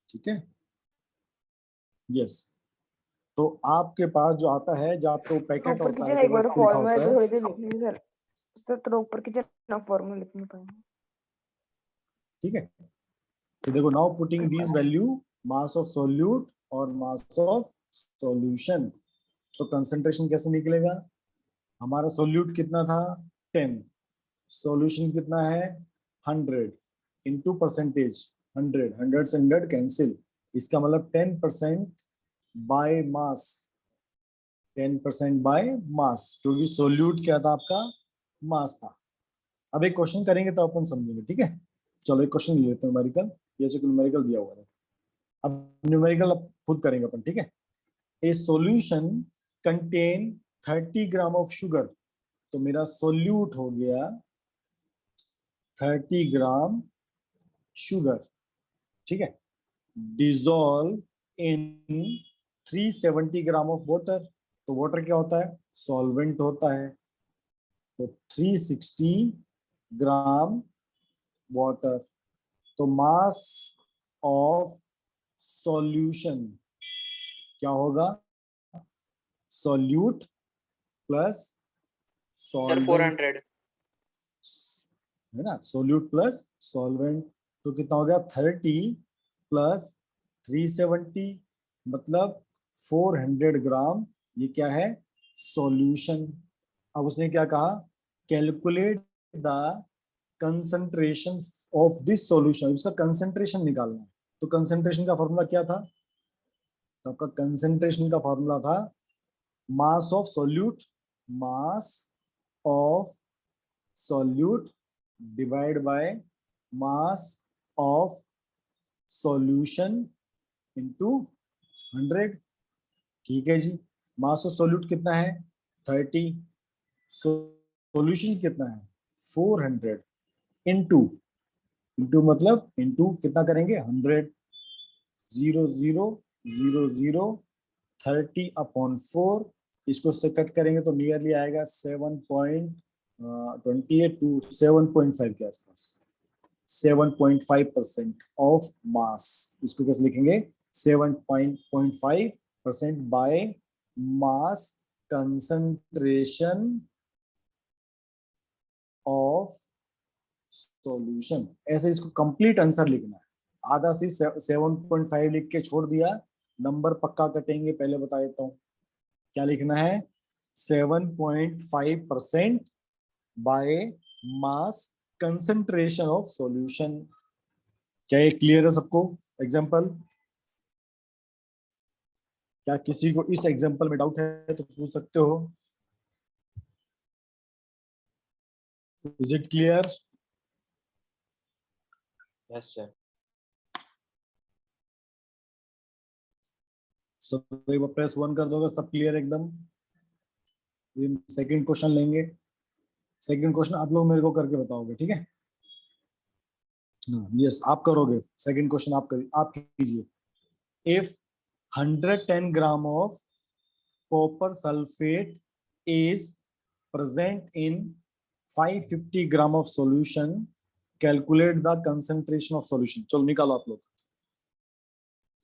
S1: ठीक है, यस, तो आपके पास जो आता है, जो आपको पैकेट
S4: ऊपर
S1: होता
S4: कीजिए
S1: है,
S4: ना
S1: तो
S4: एक बार
S1: इस पे लिखा
S4: फॉर्मूला
S1: होता
S4: तो
S1: है,
S4: थोड़ी देर लिख लीजिए सर। सर थोड़ा ऊपर की ना फॉर्मूला लिखना पड़ेगा।
S1: ठीक है, तो देखो now putting these value, mass of solute और मास ऑफ सॉल्यूशन, तो कंसंट्रेशन कैसे निकलेगा? हमारा सोल्यूट कितना था 10, सॉल्यूशन कितना है 100 इंटू परसेंटेज 100, 100 से 100 कैंसिल, इसका मतलब 10% बाय मास, 10% बाय मास, क्योंकि सोल्यूट क्या था आपका मास था। अब एक क्वेश्चन करेंगे तो अपन समझेंगे, ठीक है। चलो एक क्वेश्चन ले लेते हैं न्यूमेरिकल, ये जो न्यूमेरिकल दिया हुआ है, अब न्यूमेरिकल अब खुद करेंगे अपन, ठीक है। ए solution contain 30 gram of sugar, तो मेरा सोल्यूट हो गया 30 ग्राम शुगर, ठीक है, dissolve in 370 gram of water, तो वाटर क्या होता है सॉल्वेंट होता है, तो 360 ग्राम वाटर, तो मास ऑफ सॉल्यूशन क्या होगा, सॉल्यूट प्लस
S6: Sir,
S1: सॉल्वेंट,
S6: 400.
S1: है ना, सोल्यूट प्लस सॉल्वेंट, तो कितना हो गया 30 प्लस 370 मतलब 400 ग्राम, ये क्या है सॉल्यूशन। अब उसने क्या कहा, calculate the concentration of this solution, इसका कंसंट्रेशन निकालना है, तो कंसंट्रेशन का फॉर्मूला क्या था, तो आपका कंसंट्रेशन का फॉर्मूला था मास of solute, mass of solute divide by mass of solution into 100, ठीक है जी। मास ऑफ सॉल्यूट कितना है 30, सॉल्यूशन कितना है 400, इनटू, इनटू मतलब इनटू कितना करेंगे 100, 0 0 0 0 30 अपॉन 4, इसको से कट करेंगे तो नियरली आएगा 7.28 टू 7.5 के आसपास, 7.5% ऑफ मास, इसको कैसे लिखेंगे 7.5% by mass concentration of solution, ऐसे इसको कंप्लीट आंसर लिखना है, आधा सिर्फ 7.5 लिख के छोड़ दिया, नंबर पक्का कटेंगे, पहले बता देता हूँ क्या लिखना है 7.5% by mass concentration of solution. क्या ये क्लियर है सबको? एग्जांपल, क्या किसी को इस एग्जांपल में डाउट है तो पूछ सकते हो, is it clear?
S6: Yes, sir.
S1: सब एक बार प्रेस 1 कर दोगे, सब क्लियर एकदम। सेकंड क्वेश्चन लेंगे, सेकंड क्वेश्चन आप लोग मेरे को करके बताओगे, ठीक है। हाँ यस, आप करोगे सेकंड क्वेश्चन, आप कीजिए। If 110 gram of copper sulphate is present in 550 gram of solution, calculate the concentration of solution. चलो निकालो आप लोग,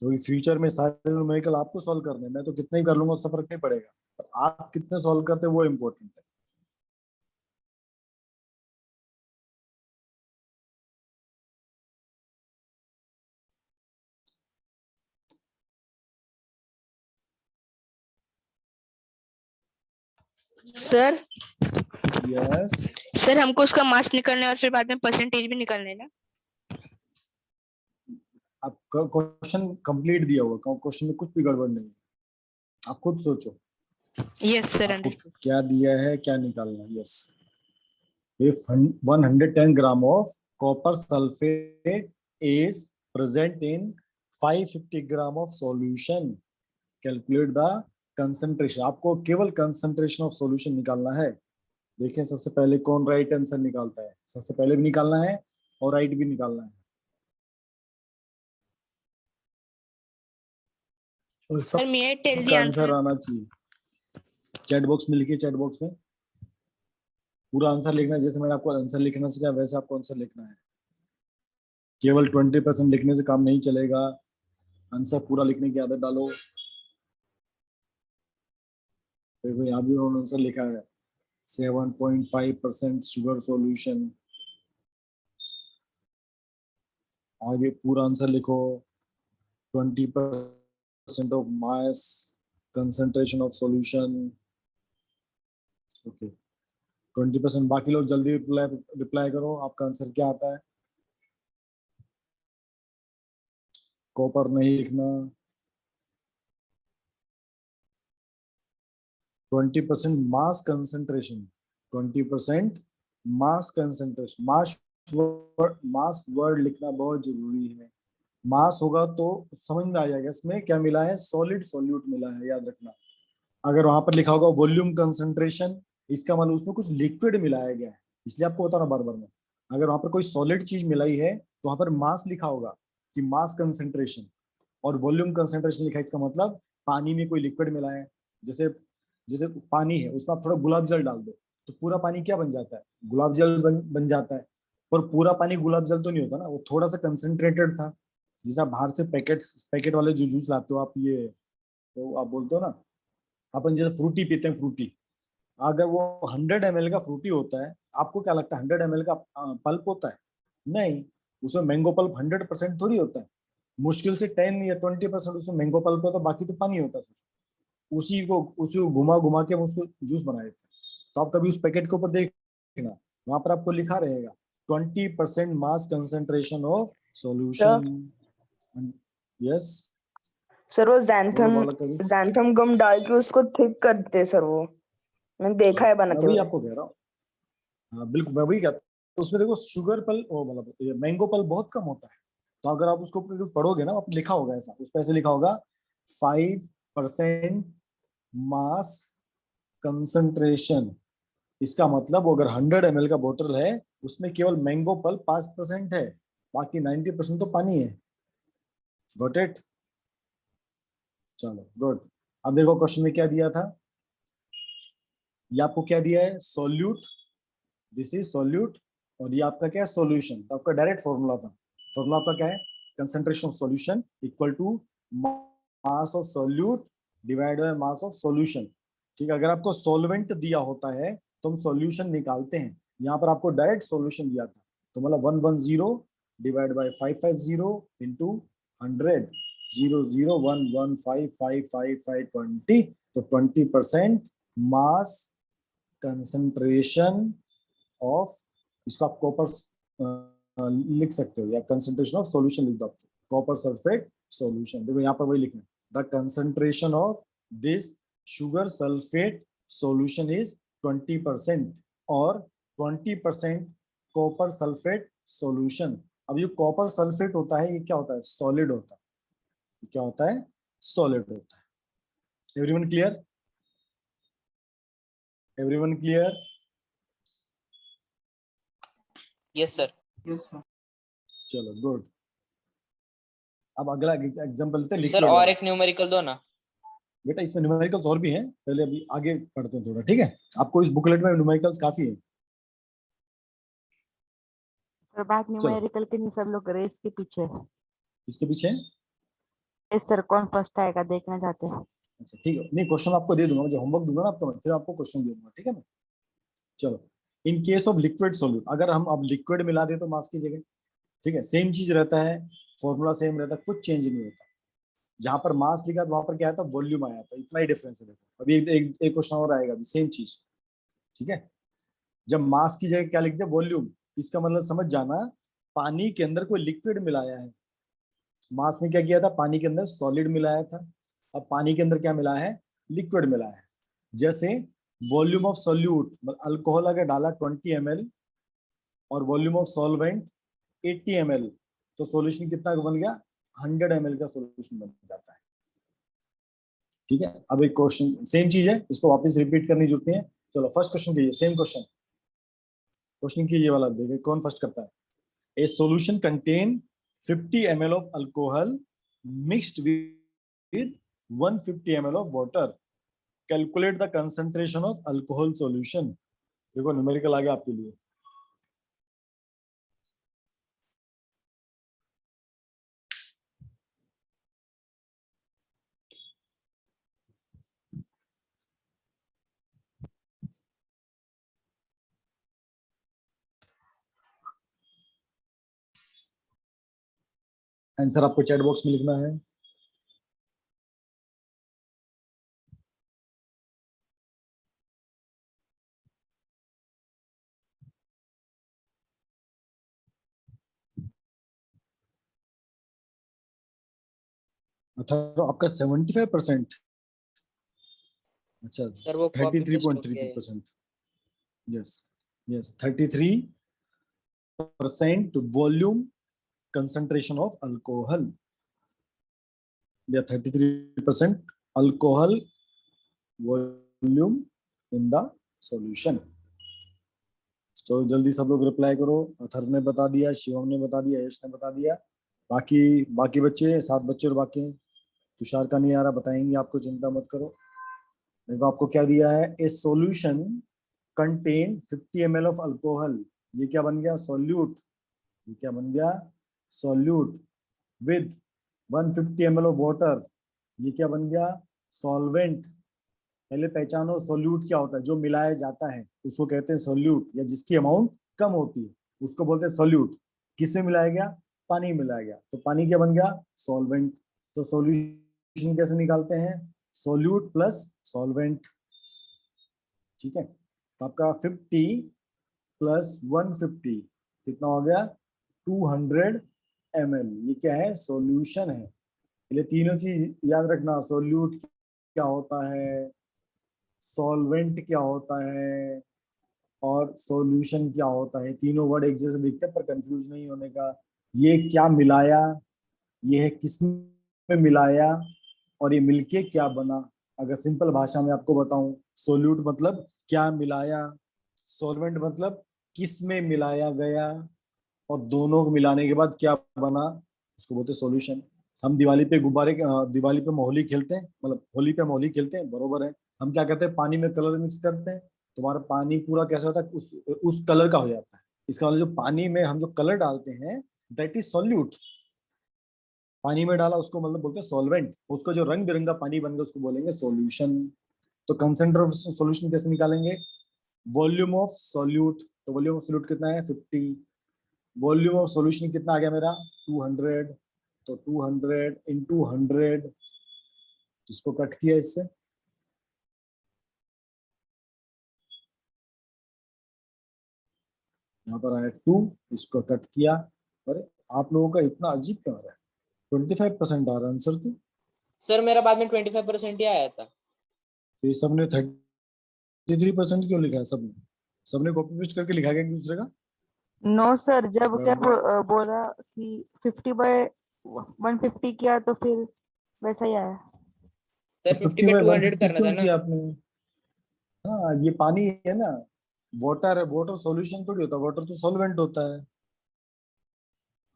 S1: क्योंकि फ्यूचर में सारे न्यूमेरिकल आपको सॉल्व करने हैं, मैं तो कितना ही कर लूंगा उससे फर्क नहीं पड़ेगा, पर आप कितने सॉल्व करते हैं वो इम्पोर्टेंट है।
S7: सर
S1: यस,
S7: सर हमको उसका मास निकालना है और फिर बाद में परसेंटेज भी निकालना है ना?
S1: आप क्वेश्चन कंप्लीट दिया हुआ, क्वेश्चन में कुछ भी गड़बड़ नहीं है, आप खुद सोचो
S7: यस सर,
S1: आपको
S7: अंडरस्टूड।
S1: क्या दिया है, क्या निकालना है। Yes, if 110 gram of copper sulfate is present in 550 gram of solution, calculate the concentration, आपको केवल concentration of solution निकालना है। देखें सबसे पहले कौन राइट आंसर निकालता है, सबसे पहले भी निकालना है और राइट भी निकालना है, और
S7: sir may I tell the
S1: सबका आंसर
S7: आंसर?
S1: आना चाहिए। चैट बॉक्स में लिखिए, चैट बॉक्स में पूरा आंसर लिखना है, जैसे मैंने आपको आंसर लिखना सिखाया वैसे आपको आंसर लिखना है, केवल 20% लिखने से काम नहीं चलेगा, आंसर पूरा लिखने की आदत डालो। देखो यहाँ भी उन्होंने आंसर लिखा है, 7.5% शुगर सॉल्यूशन। आगे पूरा आंसर लिखो। 20% of mass concentration of solution. Okay 20%। बाकी लोग जल्दी रिप्लाई करो, आपका आंसर क्या आता है। कॉपर नहीं लिखना। 20% मास कंसंट्रेशन। 20% मास कंसंट्रेशन। मास वर्ड लिखना बहुत जरूरी है। मास होगा तो समझ में आ जाएगा इसमें क्या मिला है, सॉलिड सॉल्यूट मिला है, याद रखना। अगर वहां पर लिखा होगा वॉल्यूम कंसंट्रेशन, इसका मतलब उसमें कुछ लिक्विड मिलाया गया है, इसलिए आपको बता रहा बार बार में। अगर वहां पर कोई सॉलिड चीज मिलाई है तो वहां पर मास लिखा होगा कि मास कंसंट्रेशन, और वॉल्यूम कंसंट्रेशन लिखा है, इसका मतलब पानी में कोई लिक्विड मिला है। जैसे जैसे पानी है, उसमें आप थोड़ा गुलाब जल डाल दो तो पूरा पानी क्या बन जाता है, गुलाब जल बन जाता है। पर पूरा पानी गुलाब जल तो नहीं होता ना, वो थोड़ा सा कंसंट्रेटेड था। जैसे आप बाहर से पैकेट वाले जो जूस लाते हो आप, ये तो आप बोलते हो ना, अपन जैसे फ्रूटी पीते हैं, फ्रूटी, अगर वो 100 ml का फ्रूटी होता है, आपको क्या लगता है 100 ml का पल्प होता है? नहीं, उसमें मैंगो पल्प 100% थोड़ी होता है। मुश्किल से 10 या 20% उसमें मैंगो पल्प होता है, बाकी तो पानी होता है सिर्फ। उसी को घुमा घुमा के हम उसको जूस बनाए थे। तो आप कभी उस पैकेट के ऊपर देखना, वहां पर आपको लिखा रहेगा 20% mass concentration of solution. Yes,
S4: sir वो
S1: बोलो बालक कभी।
S4: जैंथम गम डाल के उसको थिक करते सर, वो मैंने देखा है
S1: मैं
S4: बनाते
S1: वही
S4: हुए।
S1: आपको कह रहा हूँ। हाँ बिल्कुल, मैं वही कहता हूँ। उसमें देखो शुगर पल, ओ मतलब मैंगो पल बहुत कम होता है। तो अगर आप उसको पढ़ोगे ना, आप लिखा होगा ऐसा, उस पर ऐसे लिखा होगा 5% मास कंसंट्रेशन। इसका मतलब वो अगर 100 ml का बोतल है, उसमें केवल मैंगो पल 5% है, बाकी 90% तो पानी है। Got it? चलो गुड। अब देखो क्वेश्चन में क्या दिया था। ये आपको क्या दिया है, सोल्यूट, दिस इज सोल्यूट, और ये आपका क्या है, सॉल्यूशन। तो आपका डायरेक्ट फॉर्मूला था। फॉर्मूला आपका क्या है, concentration of solution equal to mass of solute divide by mass of solution. ठीक है, अगर आपको सॉल्वेंट दिया होता है तो हम सॉल्यूशन निकालते हैं। यहाँ पर आपको डायरेक्ट सॉल्यूशन दिया था, तो मतलब 110 डिवाइड बाय 550 इंटू 100, 001155520, तो 20% मास कंसंट्रेशन ऑफ, इसको आप कॉपर लिख सकते हो, या कंसंट्रेशन ऑफ सॉल्यूशन लिख दो, कॉपर सल्फेट सॉल्यूशन। देखो यहाँ पर वही लिखना है, the concentration of this sugar sulphate solution is 20%, और 20% कॉपर सल्फेट सॉल्यूशन। अब ये कॉपर सल्फेट होता है, ये क्या होता है, सॉलिड होता है। क्या होता है, सॉलिड होता है। Everyone clear? Everyone clear?
S6: Yes, sir.
S1: चलो गुड। अब अगला एग्जांपल लेते हैं
S6: सर
S1: लिक्विड
S6: और
S1: वाला।
S6: एक न्यूमेरिकल दो ना।
S1: बेटा इसमें न्यूमेरिकल्स और भी हैं, पहले अभी आगे पढ़ते हैं थोड़ा, ठीक है। आपको इस बुकलेट में न्यूमेरिकल्स काफी है।
S3: सर बात
S1: चलो
S3: न्यूमेरिकल के नहीं, सब लोग रेस के पीछे है।
S1: इसके पीछे।
S3: रेस सर कौन फर्स्ट आएगा देखना चाहते हैं।
S1: अच्छा ठीक है, नहीं क्वेश्चन आपको दे दूंगा, मुझे होमवर्क दूंगा ना आपको, फिर आपको क्वेश्चन दे दूंगा, ठीक है ना। चलो, in case of liquid solute, अगर हम अब लिक्विड मिला दे तो मास की जगह, ठीक है, सेम चीज रहता है, फॉर्मूला सेम रहता है, कुछ चेंज नहीं होता। जहां पर मास लिखा था वहां पर क्या आया था, वॉल्यूम आया था, इतना ही डिफरेंस है। देखो अभी एक क्वेश्चन और आएगा, सेम चीज, ठीक है। जब मास की जगह क्या लिख दे, वॉल्यूम, इसका मतलब समझ जाना, पानी के अंदर कोई लिक्विड मिलाया है। मास में क्या किया था, पानी के अंदर सॉलिड मिलाया था, अब पानी के अंदर क्या मिला है, लिक्विड मिला है। जैसे वॉल्यूम ऑफ सोल्यूट, अल्कोहल अगर डाला 20 ml और वॉल्यूम ऑफ सॉल्वेंट 80 ml, तो सॉल्यूशन कितना बन गया, 100 ml का सॉल्यूशन बन जाता है। ठीक है, अब एक क्वेश्चन सेम चीज है, इसको वापस रिपीट करने की जरूरत नहीं है। चलो फर्स्ट क्वेश्चन कीजिए, सेम क्वेश्चन। क्वेश्चन कीजिए वाला, देखिए कौन फर्स्ट करता है। A solution contain 50 ml of alcohol mixed with 150 ml of water. Calculate the concentration of alcohol solution. देखो न्यूमेरिकल आ गया आपके लिए। आंसर आपको चैट बॉक्स में लिखना है। आपका 75%, अच्छा
S6: सर वो कॉपी पेस्ट हो गया है।
S1: 33.33%, yes yes 33% volume concentration of alcohol या 33% alcohol volume in the solution। तो जल्दी सब लोग रिप्लाई करो। अथर्व ने बता दिया, शिवम ने बता दिया, यश ने बता दिया, बाकी बच्चे 7 बच्चे और बाकी हैं। तुषार का नहीं आ रहा, बताएंगे आपको, चिंता मत करो। देखो आपको क्या दिया है, ए solution contain 50 ml of alcohol. ये क्या बन गया, सॉल्यूट। ये क्या बन गया, solute with 150 ml of water. ये क्या बन गया, सॉल्वेंट। पहले पहचानो सॉल्यूट क्या होता है, जो मिलाया जाता है उसको कहते हैं सॉल्यूट, या जिसकी अमाउंट कम होती है उसको बोलते हैं सॉल्यूट। किसमें मिलाया गया, पानी मिलाया गया, तो पानी क्या बन गया, सॉल्वेंट। तो सॉल्यूशन कैसे निकालते हैं, सॉल्यूट प्लस सॉल्वेंट। ठीक है, तो आपका 50 प्लस 150 कितना हो गया, 200 ml। ये क्या है, सॉल्यूशन है। ये तीनों चीज याद रखना, सॉल्यूट क्या होता है, सॉल्वेंट क्या होता है, और सॉल्यूशन क्या होता है। तीनों वर्ड एक जैसे दिखते हैं, पर कंफ्यूज नहीं होने का। ये क्या मिलाया, ये है किस में मिलाया, और ये मिलके क्या बना। अगर सिंपल भाषा में आपको बताऊं, सॉल्यूट मतलब क्या मिलाया, सॉल्वेंट मतलब किस में मिलाया गया, और दोनों को मिलाने के बाद क्या बना, उसको बोलते हैं सॉल्यूशन। हम दिवाली पे दिवाली पे होली खेलते हैं, मतलब होली पे हम होली खेलते हैं, बरोबर है। हम क्या करते हैं, पानी में कलर मिक्स करते हैं, तुम्हारा पानी पूरा कैसा होता है, उस कलर का हो जाता है। इसका मतलब जो पानी में हम जो कलर डालते हैं, दैट इज सॉल्यूट। पानी में डाला उसको मतलब बोलते हैं सॉल्वेंट। उसको जो रंग बिरंगा पानी बन गया उसको बोलेंगे सॉल्यूशन। तो कंसेंट्रेट ऑफ सॉल्यूशन कैसे निकालेंगे, वॉल्यूम ऑफ सॉल्यूट। तो वॉल्यूम ऑफ सॉल्यूट कितना है, 50। वॉल्यूम ऑफ सॉल्यूशन कितना आ गया मेरा, 200। तो 200 इंटू 100, इसको कट किया इससे, यहाँ पर आया 2, इसको कट किया। अरे आप लोगों का इतना अजीब क्यों आ रहा है, 25% आ रहा है आंसर।
S6: सर मेरा बाद में 25% ही आया था।
S1: तो ये सबने 33% क्यों लिखा है, सबने कॉपी पेस्ट करके लिखा गया एक दूसरे का।
S3: नो सर, जब क्या बोला कि 50/150 किया तो फिर वैसा ही आया।
S6: सर
S1: तो
S6: 50 पे 200
S1: 50/150
S6: करना था
S1: क्यों
S6: ना।
S1: किया आपने, हाँ ये पानी है ना, वाटर है, वाटर सॉल्यूशन थोड़ी होता है, वाटर तो सॉल्वेंट होता है।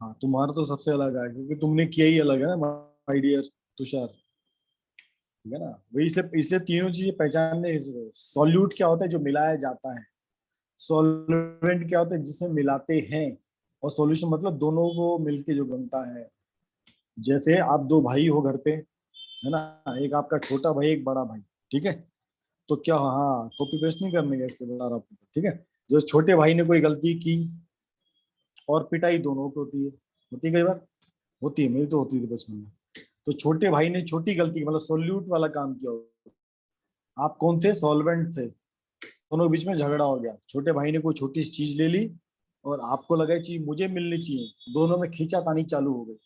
S1: हाँ तुम्हारा तो सबसे अलग है, क्योंकि तुमने किया ही अलग है ना माय डियर तुषार, ठीक है ना। वही इसलिए इसलिए तीनों चीजें पहचानने, सॉल्यूट क्या होता है, जो मिलाया जाता है। सॉल्वेंट क्या होता है, जिसमें मिलाते हैं। और सॉल्यूशन मतलब दोनों को मिलके जो बनता है। जैसे आप 2 भाई हो घर पे, है ना, एक आपका छोटा भाई एक बड़ा भाई, ठीक है। तो क्या, हाँ कॉपी पेस्ट नहीं करने का, इसलिए बता रहा हूँ, ठीक है। जो छोटे भाई ने कोई गलती की, और पिटाई दोनों को होती है कई बार, होती है, मेरी तो होती थी बचपन में। तो छोटे भाई ने छोटी गलती की, मतलब सोल्यूट वाला काम किया हो। आप कौन थे, सॉल्वेंट थे। दोनों के बीच में झगड़ा हो गया, छोटे भाई ने कोई छोटी सी चीज ले ली, और आपको लगा चीज मुझे मिलनी चाहिए, दोनों में खींचातानी चालू हो गई,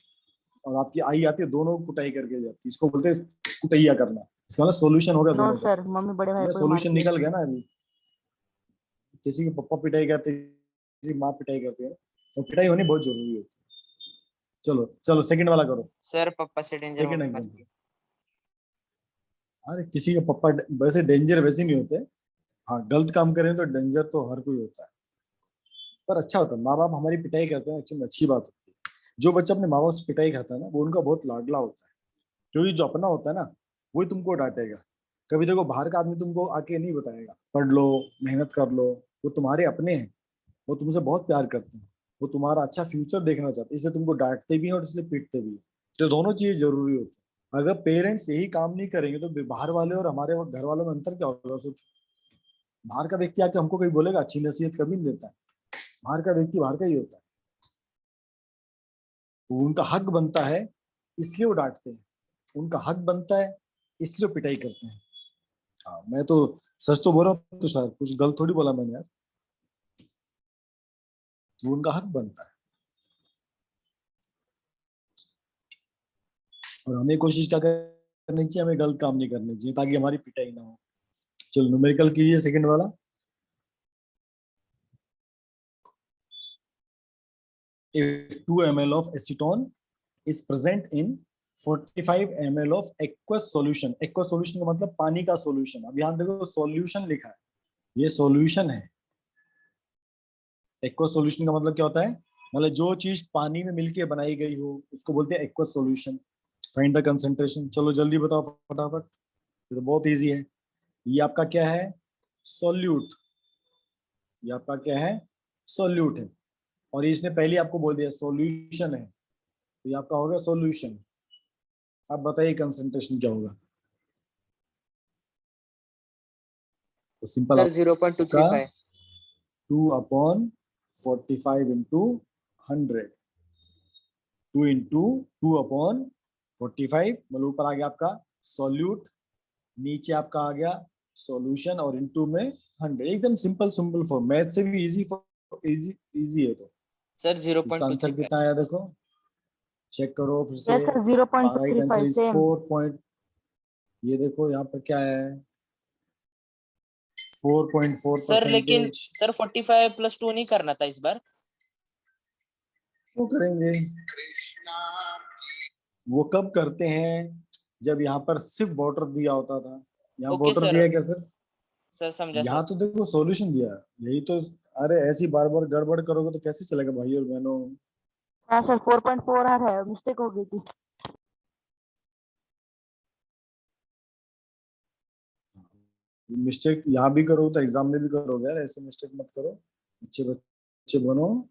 S1: और आपकी आई आती है, दोनों को कुटाई करके जाती है। इसको बोलते हैं कुटैया करना। इसका मतलब सोल्यूशन हो गया
S3: नो
S1: दोनों का।
S3: सर, मम्मी बड़े भाई को ही
S1: सोल्यूशन
S3: मारती है।
S1: निकल गया ना अभी। किसी के पापा पिटाई करते, किसी की माँ पिटाई करते हैं, और पिटाई होनी बहुत जरूरी है। चलो चलो सेकंड वाला करो,
S6: सर पापा से डेंजर
S1: सेकंड
S6: मम्मी
S1: एग्जाम्पल।
S6: मारती है।
S1: अरे किसी का पापा वैसे डेंजर वैसे नहीं होते, हाँ गलत काम करें तो डेंजर तो हर कोई होता है, पर अच्छा होता है। माँ बाप हमारी पिटाई करते हैं, एक्चुअली अच्छी बात होती है। जो बच्चा अपने माँ बाप से पिटाई खाता है ना, वो उनका बहुत लाडला होता है, क्योंकि जो अपना होता है ना, वही तुमको डांटेगा। कभी देखो बाहर का आदमी तुमको आके नहीं बताएगा पढ़ लो, मेहनत कर लो। वो तुम्हारे अपने हैं, वो तुमसे बहुत प्यार करते हैं, वो तुम्हारा अच्छा फ्यूचर देखना चाहते हैं, इसलिए तुमको डांटते भी हैं और इसलिए पीटते भी हैं। तो दोनों चीजें जरूरी होती है। अगर पेरेंट्स यही काम नहीं करेंगे तो बाहर वाले और हमारे घर वालों में अंतर क्या होगा, सोचो। बाहर का व्यक्ति आके हमको कोई बोलेगा, अच्छी नसीहत कभी नहीं देता है। बाहर का व्यक्ति बाहर का ही होता है। तो उनका हक बनता है इसलिए वो डांटते हैं, उनका हक बनता है इसलिए वो पिटाई करते हैं। हाँ, मैं तो सच तो बोल रहा हूँ, तो सर कुछ गलत थोड़ी बोला मैंने यार, वो उनका हक बनता है। और हमें कोशिश क्या करनी चाहिए, हमें गलत काम नहीं करनी चाहिए ताकि हमारी पिटाई ना हो। चलो न्यूमेरिकल कीजिए सेकंड वाला। If 2 ml of acetone is present in 45 ml of aqueous solution, aqueous solution का मतलब पानी का सॉल्यूशन। अब यहाँ देखो सॉल्यूशन लिखा है, ये सॉल्यूशन है। एक्वस सॉल्यूशन का मतलब क्या होता है, मतलब जो चीज पानी में मिलके बनाई गई हो उसको बोलते हैं aqueous solution. Find the concentration. चलो जल्दी बताओ फटाफट, ये तो बहुत इजी है। ये आपका क्या है, सॉल्यूट। ये आपका क्या है, सॉल्यूट है। और ये इसने पहले आपको बोल दिया सॉल्यूशन है, तो ये आपका होगा सॉल्यूशन। अब बताइए कंसंट्रेशन क्या होगा। तो सिंपल
S6: सर 0.235।
S1: 2/45 इंटू 100, 2 इंटू 2/45, मतलब ऊपर आ गया आपका सॉल्यूट, नीचे आपका आ गया सॉल्यूशन, और इंटू में 100। एकदम सिंपल सिंपल फॉर्म, मैथ से भी इजी इजी है। तो
S6: सर
S1: इसका आंसर
S6: 0.235।
S1: कितना आया देखो, चेक करो फिर से।
S3: Yes sir
S1: right answer
S3: 0.235
S1: is
S3: same.
S1: 4. ये देखो यहाँ पर क्या है, 4.4
S6: सर लेकिन
S1: परसेंटेज।
S6: सर 45 + 2 नहीं करना था इस बार।
S1: वो करेंगे, वो कब करते हैं, जब यहाँ पर सिर्फ वाटर दिया होता था। यहाँ
S6: ओके
S1: वाटर
S6: सर,
S1: दिया है क्या सिर्फ,
S6: सर समझा
S1: यहाँ
S6: सर।
S1: तो देखो सॉल्यूशन दिया है, यही तो। अरे ऐसी बार बार गड़बड़ करोगे तो कैसे चलेगा भाई और बहनों।
S3: हाँ सर 4.4 आ रहा है, मिस्टेक हो गई थी।
S1: मिस्टेक यहाँ भी करो तो एग्जाम में भी करोगे यार, ऐसे मिस्टेक मत करो, अच्छे बच्चे बनो।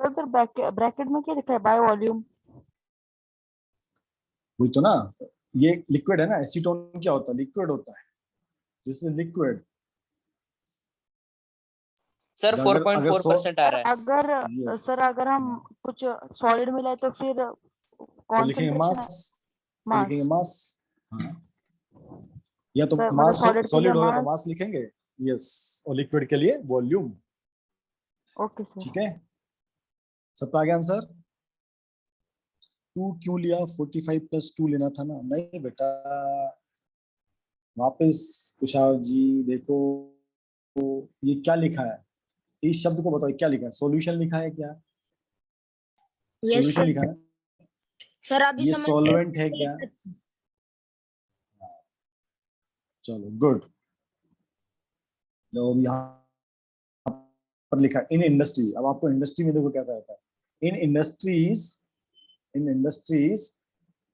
S3: सर उधर ब्रैकेट में क्या लिखा है, बाय वॉल्यूम।
S1: वही तो ना, ये लिक्विड है ना, एसीटोन क्या होता है, लिक्विड होता है, दिस इज लिक्विड।
S6: सर
S1: अगर अगर
S6: 4.4% आ रहा है।
S3: अगर
S1: यस,
S3: सर अगर हम कुछ सॉलिड मिलाए तो फिर
S1: तो लिखेंगे
S3: कॉन्सेंट्रेशन
S1: मास, तो
S3: मास।
S1: लिखेंगे मास। हाँ, या तो
S3: सर मतलब
S1: मास,
S3: सॉलिड के लिए
S1: सॉलिड होगा तो
S3: मास।
S1: मास लिखेंगे। यस, और लिक्विड के लिए वॉल्यूम।
S3: Okay sir.
S1: ठीक है, सबका आ गया आंसर। 2 क्यों लिया, 45 + 2 लेना था ना। नहीं बेटा, वापस तुषार जी देखो, ये क्या लिखा है, इस शब्द को बताओ क्या लिखा है, सॉल्यूशन लिखा है क्या,
S2: यस
S1: सॉल्यूशन लिखा है,
S2: सर अभी
S1: ये
S2: समझ
S1: सॉल्वेंट है क्या। चलो गुड। तो यहाँ पर लिखा इन इंडस्ट्री। अब आपको इंडस्ट्री में देखो कैसा रहता है, इन industries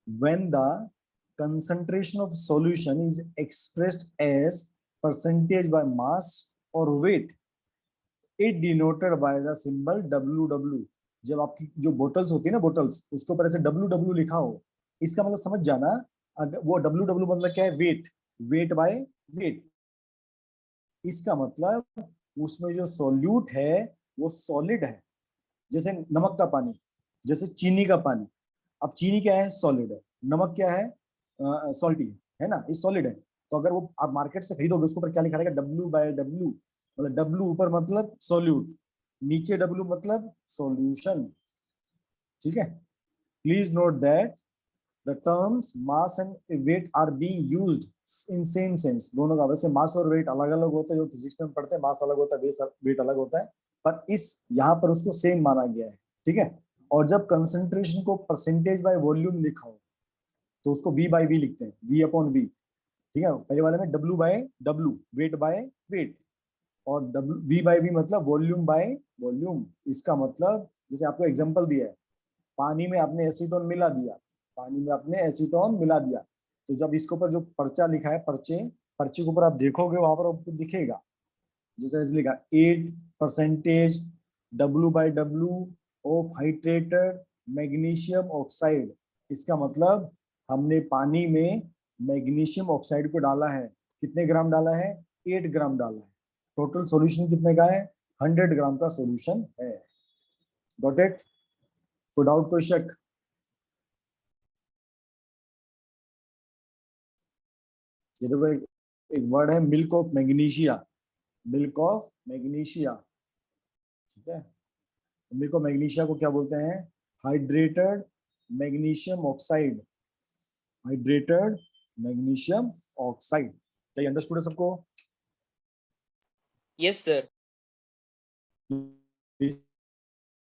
S1: when the concentration of solution is expressed as percentage by mass or weight, it denoted by the symbol WW। जब आपकी जो बोटल्स होती है ना, बोटल्स, उसके ऊपर ऐसे WW लिखा हो, इसका मतलब समझ जाना, अगर वो WW मतलब क्या है, वेट, वेट बाय वेट। इसका मतलब उसमें जो सॉल्यूट है वो सॉलिड है, जैसे नमक का पानी, जैसे चीनी का पानी। अब चीनी क्या है, सॉलिड है, नमक क्या है, सॉल्टी है ना, ये सॉलिड है। तो अगर वो आप मार्केट से खरीदोगे, उसके ऊपर क्या लिखा रहेगा, W/W, मतलब W ऊपर मतलब सॉल्यूट, नीचे W मतलब सॉल्यूशन। ठीक है, please note that the terms mass and weight are being used in same sense. दोनों का वैसे मास और वेट अलग अलग होता है, जो फिजिक्स में पढ़ते हैं, मास अलग होता है, वेट अलग होता है, पर इस यहाँ पर उसको सेम माना गया है। ठीक है, और जब कंसंट्रेशन को परसेंटेज बाय वॉल्यूम लिखा हो तो उसको V/V लिखते हैं, V/V। ठीक है, पहले वाले में W/W, वेट बाय वेट, और V/V मतलब वॉल्यूम बाय वॉल्यूम। इसका मतलब जैसे आपको एग्जांपल दिया है, पानी में आपने एसीटोन मिला दिया, पानी में आपने एसीटोन मिला दिया, तो जब इसके ऊपर जो पर्चा लिखा है, पर्चे के ऊपर आप देखोगे, वहां पर आपको दिखेगा, जैसे लिखा 8% W/W of hydrated magnesium oxide. इसका मतलब हमने पानी में मैग्नीशियम ऑक्साइड को डाला है, कितने ग्राम डाला है, 8 ग्राम डाला है। टोटल सॉल्यूशन कितने का है, 100 ग्राम का सॉल्यूशन है। Got it? कोई डाउट, कोई शक? ये देखो एक वर्ड है milk of magnesia, milk of magnesia, ठीक है? मिल्क ऑफ मैग्नीशिया को क्या बोलते हैं? Hydrated magnesium oxide, hydrated magnesium oxide. क्या ये अंडरस्टूड है सबको?
S6: Yes sir.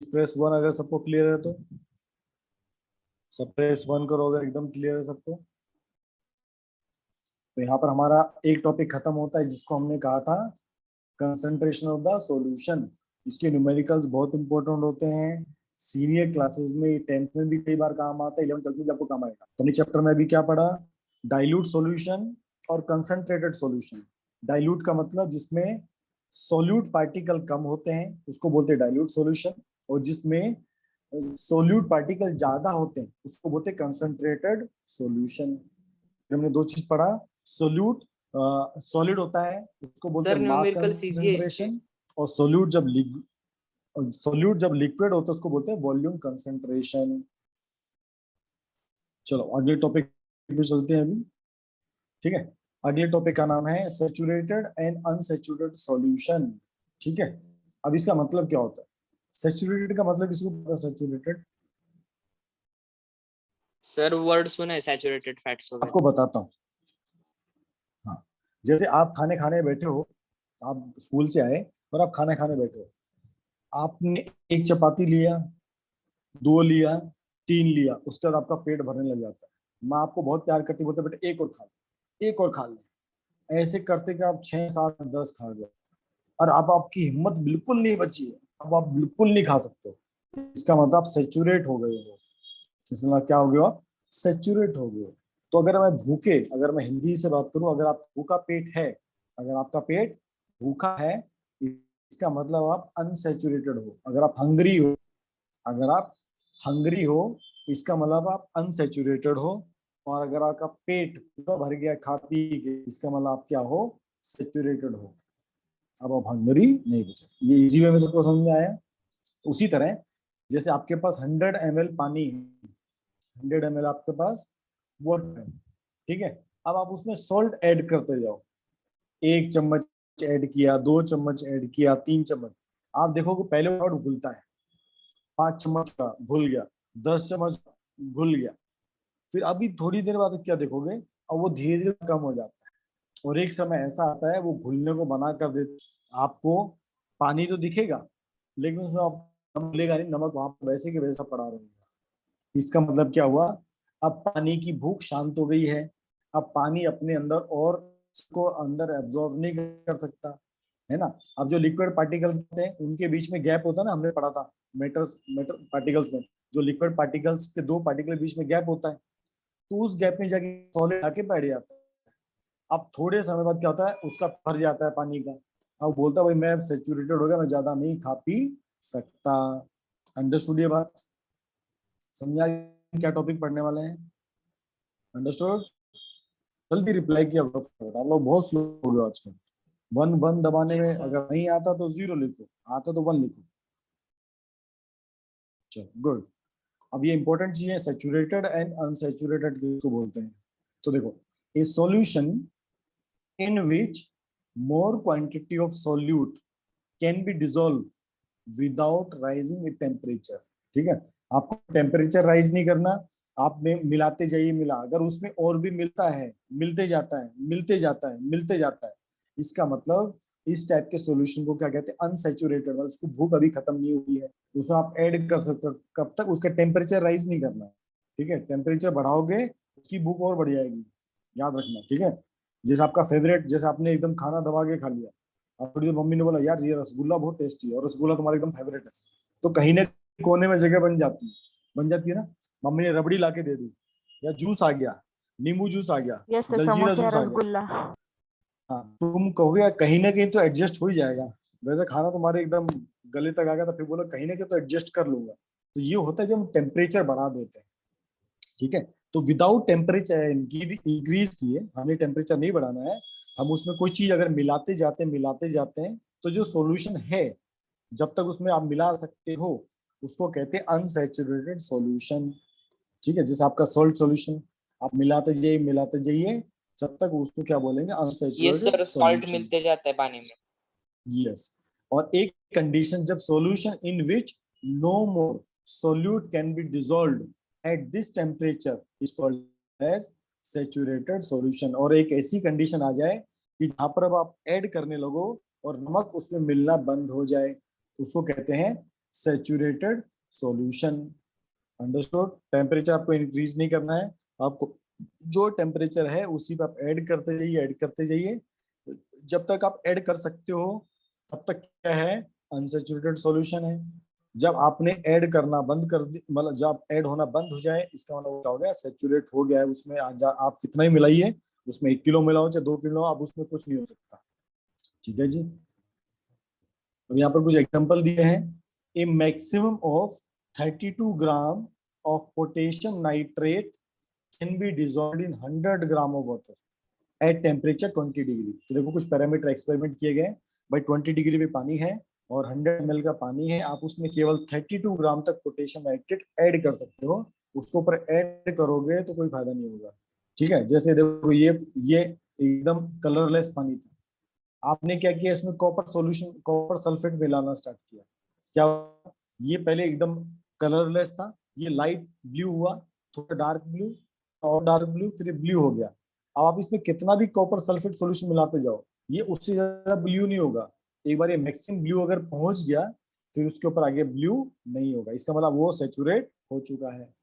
S1: प्रेस 1 अगर सबको क्लियर है तो, सब प्रेस 1 करो अगर एकदम क्लियर है सबको। तो यहाँ पर हमारा एक टॉपिक खत्म होता है जिसको हमने कहा था कंसंट्रेशन ऑफ द सॉल्यूशन। इसके न्यूमेरिकल्स बहुत इंपॉर्टेंट होते हैं, सीनियर क्लासेस में, 10th में भी कई बार काम आता है, 11th 12th में भी आपको काम आएगा। तो हमने चैप्टर में भी क्या पढ़ा? डाइल्यूट सॉल्यूशन और कंसंट्रेटेड सॉल्यूशन। डाइल्यूट का मतलब जिसमें सोल्यूट पार्टिकल कम होते हैं उसको बोलते हैं डाइल्यूट सॉल्यूशन, और जिसमें सोल्यूट पार्टिकल ज्यादा होते हैं उसको बोलते हैं कंसंट्रेटेड सॉल्यूशन। हमने दो चीज पढ़ा, सोल्यूट सॉलिड होता है उसको बोलते
S6: सर
S1: हैं मास
S6: न्यूमेरिकल्स इजी है इसके।
S1: कंसंट्रेशन, और सोल्यूट जब लिक्विड होता है उसको बोलते हैं वॉल्यूम कंसंट्रेशन। चलो अगले टॉपिक पे चलते हैं अभी, ठीक है? अगले टॉपिक का नाम है सैचुरेटेड एंड अनसैचुरेटेड सॉल्यूशन, ठीक है? अब इसका मतलब क्या होता है? सैचुरेटेड का मतलब किसको पता है? सैचुरेटेड
S6: सर वर्ड सुना है सैचुरेटेड फैट्स वगैरह।
S1: आपको बताता हूँ। हाँ, जैसे आप खाने खाने बैठे हो, आप स्कूल से आए और आप खाना खाने बैठे हो, आपने एक चपाती लिया, 2 लिया, 3 लिया, उसके बाद आपका पेट भरने लग जाता है। माँ आपको बहुत प्यार करती, बोलते बेटा एक और खा ले, एक और खा ले। ऐसे करते कि आप 6, 7, 10 खा गए और अब आपकी हिम्मत बिल्कुल नहीं बची है, अब आप बिल्कुल नहीं खा सकते। इसका मतलब आप सैचुरेट हो गए हो। इसमें क्या हो गया? आप सैचुरेट हो गए। तो अगर मैं भूखे, अगर मैं हिंदी से बात करूं, अगर आप भूखा पेट है, अगर आपका पेट भूखा है, इसका मतलब आप अनसैचुरेटेड हो। अगर आप हंग्री हो, अगर आप हंग्री हो, इसका मतलब आप अनसैचुरेटेड हो। और अगर आपका पेट पूरा भर गया खा पी के, इसका मतलब आप क्या हो? सैचुरेटेड हो। अब आप हंग्री नहीं बचे। ये इजी वे में सबको समझ में आया? उसी तरह जैसे आपके पास 100 ml पानी है, 100 ml आपके पास वाटर है, ठीक है? अब आप उसमें सॉल्ट ऐड करते जाओ, 1 चम्मच ऐड किया, 2 चम्मच ऐड किया, 3 चम्मच। आप देखोगे पहले वाटर घुलता है, 5 चम्मच का घुल गया, 10 चम्मच घुल गया, फिर अभी थोड़ी देर बाद क्या देखोगे? अब वो धीरे धीरे कम हो जाता है, और एक समय ऐसा आता है वो घुलने को बना कर दे। आपको पानी तो दिखेगा लेकिन उसमें आप नमक मिलेगा नहीं, नमक वहां पर वैसे के वैसा पड़ा रहेगा। इसका मतलब क्या हुआ? अब पानी की भूख शांत हो गई है। अब पानी अपने अंदर और उसको अंदर एब्जॉर्ब नहीं कर सकता, है ना? अब जो लिक्विड पार्टिकल होते हैं उनके बीच में गैप होता है ना, हमने पढ़ा था मेटर पार्टिकल्स में, जो लिक्विड पार्टिकल्स के 2 पार्टिकल के बीच में गैप होता है, तो उस गैप में जाके सॉलिड आके बैठ जाता है। अब थोड़े समय बाद क्या होता है? उसका भर जाता है पानी का। अब बोलता है भाई मैं सैचुरेटेड हो गया, मैं ज्यादा नहीं खा पी सकता। अंडरस्टूड ये बात? समझा क्या टॉपिक पढ़ने वाले हैं? अंडरस्टूड? जल्दी रिप्लाई किया, आप लोग बहुत स्लो हो गए आजकल। 1 दबाने में अगर नहीं आता तो 0 लिखो, आता तो 1 लिखो। चलो गुड। अब ये इंपॉर्टेंट चीज है, सैचुरेटेड एंड अनसैचुरेटेड किसको बोलते हैं? तो देखो, ए solution in which more quantity of solute can be dissolved without rising in temperature, ठीक है? आपको टेम्परेचर राइज नहीं करना, आप में मिलाते जाइए, मिला, अगर उसमें और भी मिलता है, मिलते जाता है, मिलते जाता है, मिलते जाता है, इसका मतलब इस टाइप के सॉल्यूशन को क्या कहते हैं? अनसैचुरेटेड, मतलब उसको भूख अभी खत्म नहीं हुई है, उसमें आप ऐड कर सकते हो। कब तक? उसका टेम्परेचर राइज नहीं करना, ठीक है? टेम्परेचर बढ़ाओगे उसकी भूख और बढ़ जाएगी, याद रखना, ठीक है? जैसे आपका फेवरेट, जैसे आपने एकदम खाना दबा के खा लिया, और थोड़ी देर मम्मी ने बोला यार ये रसगुल्ला बहुत टेस्टी है, और रसगुल्ला तुम्हारा एकदम फेवरेट है, तो कहीं ना कोने में जगह बन जाती है ना। मम्मी ने रबड़ी ला के दे दी, या जूस आ गया, नींबू जूस आ गया,
S3: यस सर,
S1: जलजीरा
S3: समोसे या
S1: जूस आ गया,
S3: रसगुल्ला।
S1: हाँ, तुम कहोगे यार कहीं ना कहीं तो एडजस्ट हो ही जाएगा। वैसे खाना तुम्हारे एकदम गले तक आ गया, तो फिर बोलो कहीं ना कहीं तो एडजस्ट कर लूंगा। तो ये होता है जब हम टेम्परेचर बढ़ा देते हैं, ठीक है? तो विदाउट टेम्परेचर इंक्रीज किए, हमें टेम्परेचर नहीं बढ़ाना है, हम उसमें कोई चीज अगर मिलाते जाते हैं, तो जो सॉल्यूशन है, जब तक उसमें आप मिला सकते हो, उसको कहते हैं अनसैचुरेटेड सॉल्यूशन। ठीक है, जैसे आपका सॉल्ट सॉल्यूशन आप मिलाते जाइए जब तक उसको क्या बोलेंगे,
S6: ये
S1: अनसैचुरेटेड
S6: सर सॉल्ट
S1: सॉल्यूशन।
S6: मिलते जाता है पानी में।
S1: यस, और एक कंडीशन जब solution in which no more solute can be dissolved at this temperature is called as saturated solution. और एक ऐसी कंडीशन आ जाए कि जहां पर अब आप ऐड करने लगो और नमक उसमें मिलना बंद हो जाए, उसको कहते हैं सैचुरेटेड सॉल्यूशन। अंडरस्टूड? टेम्परेचर आपको इंक्रीज नहीं करना है, आपको जो टेम्परेचर है उसी पे आप ऐड करते जाइए जब तक आप ऐड कर सकते हो तब तक क्या है, अनसैचुरेटेड सॉल्यूशन है। जब आपने ऐड करना बंद कर दी, मतलब जब ऐड होना बंद हो जाए, इसका मतलब क्या हो गया, सैचुरेट हो गया है उसमें। आप कितना ही मिलाइए, उसमें 1 किलो मिलाओ चाहे 2 किलो, अब उसमें कुछ नहीं हो सकता। ठीक है जी। अब यहाँ पर कुछ एग्जांपल दिए हैं। A maximum of 32 gram of potassium nitrate can be dissolved in 100 gram of water at temperature 20 degree. तो देखो कुछ पैरामीटर एक्सपेरिमेंट किए गए भाई। 20 डिग्री पे पानी है और 100 ml का पानी है, आप उसमें केवल 32 ग्राम तक पोटेशियम नाइट्रेट ऐड कर सकते हो। उसके ऊपर ऐड करोगे तो कोई फायदा नहीं होगा। ठीक है, जैसे देखो ये एकदम कलरलेस पानी था, आपने क्या किया, इसमें कॉपर सल्फेट मिलाना स्टार्ट किया, क्या हुआ? ये पहले एकदम कलरलेस था, ये लाइट ब्लू हुआ, थोड़ा डार्क ब्लू और डार्क ब्लू, फिर ब्लू हो गया। अब आप इसमें कितना भी कॉपर सल्फेट सॉल्यूशन मिलाते जाओ, ये उससे ज्यादा ब्लू नहीं होगा। एक बार ये मैक्सिमम ब्लू अगर पहुंच गया, फिर उसके ऊपर आगे ब्लू नहीं होगा, इसका मतलब वो सैचुरेट हो चुका है।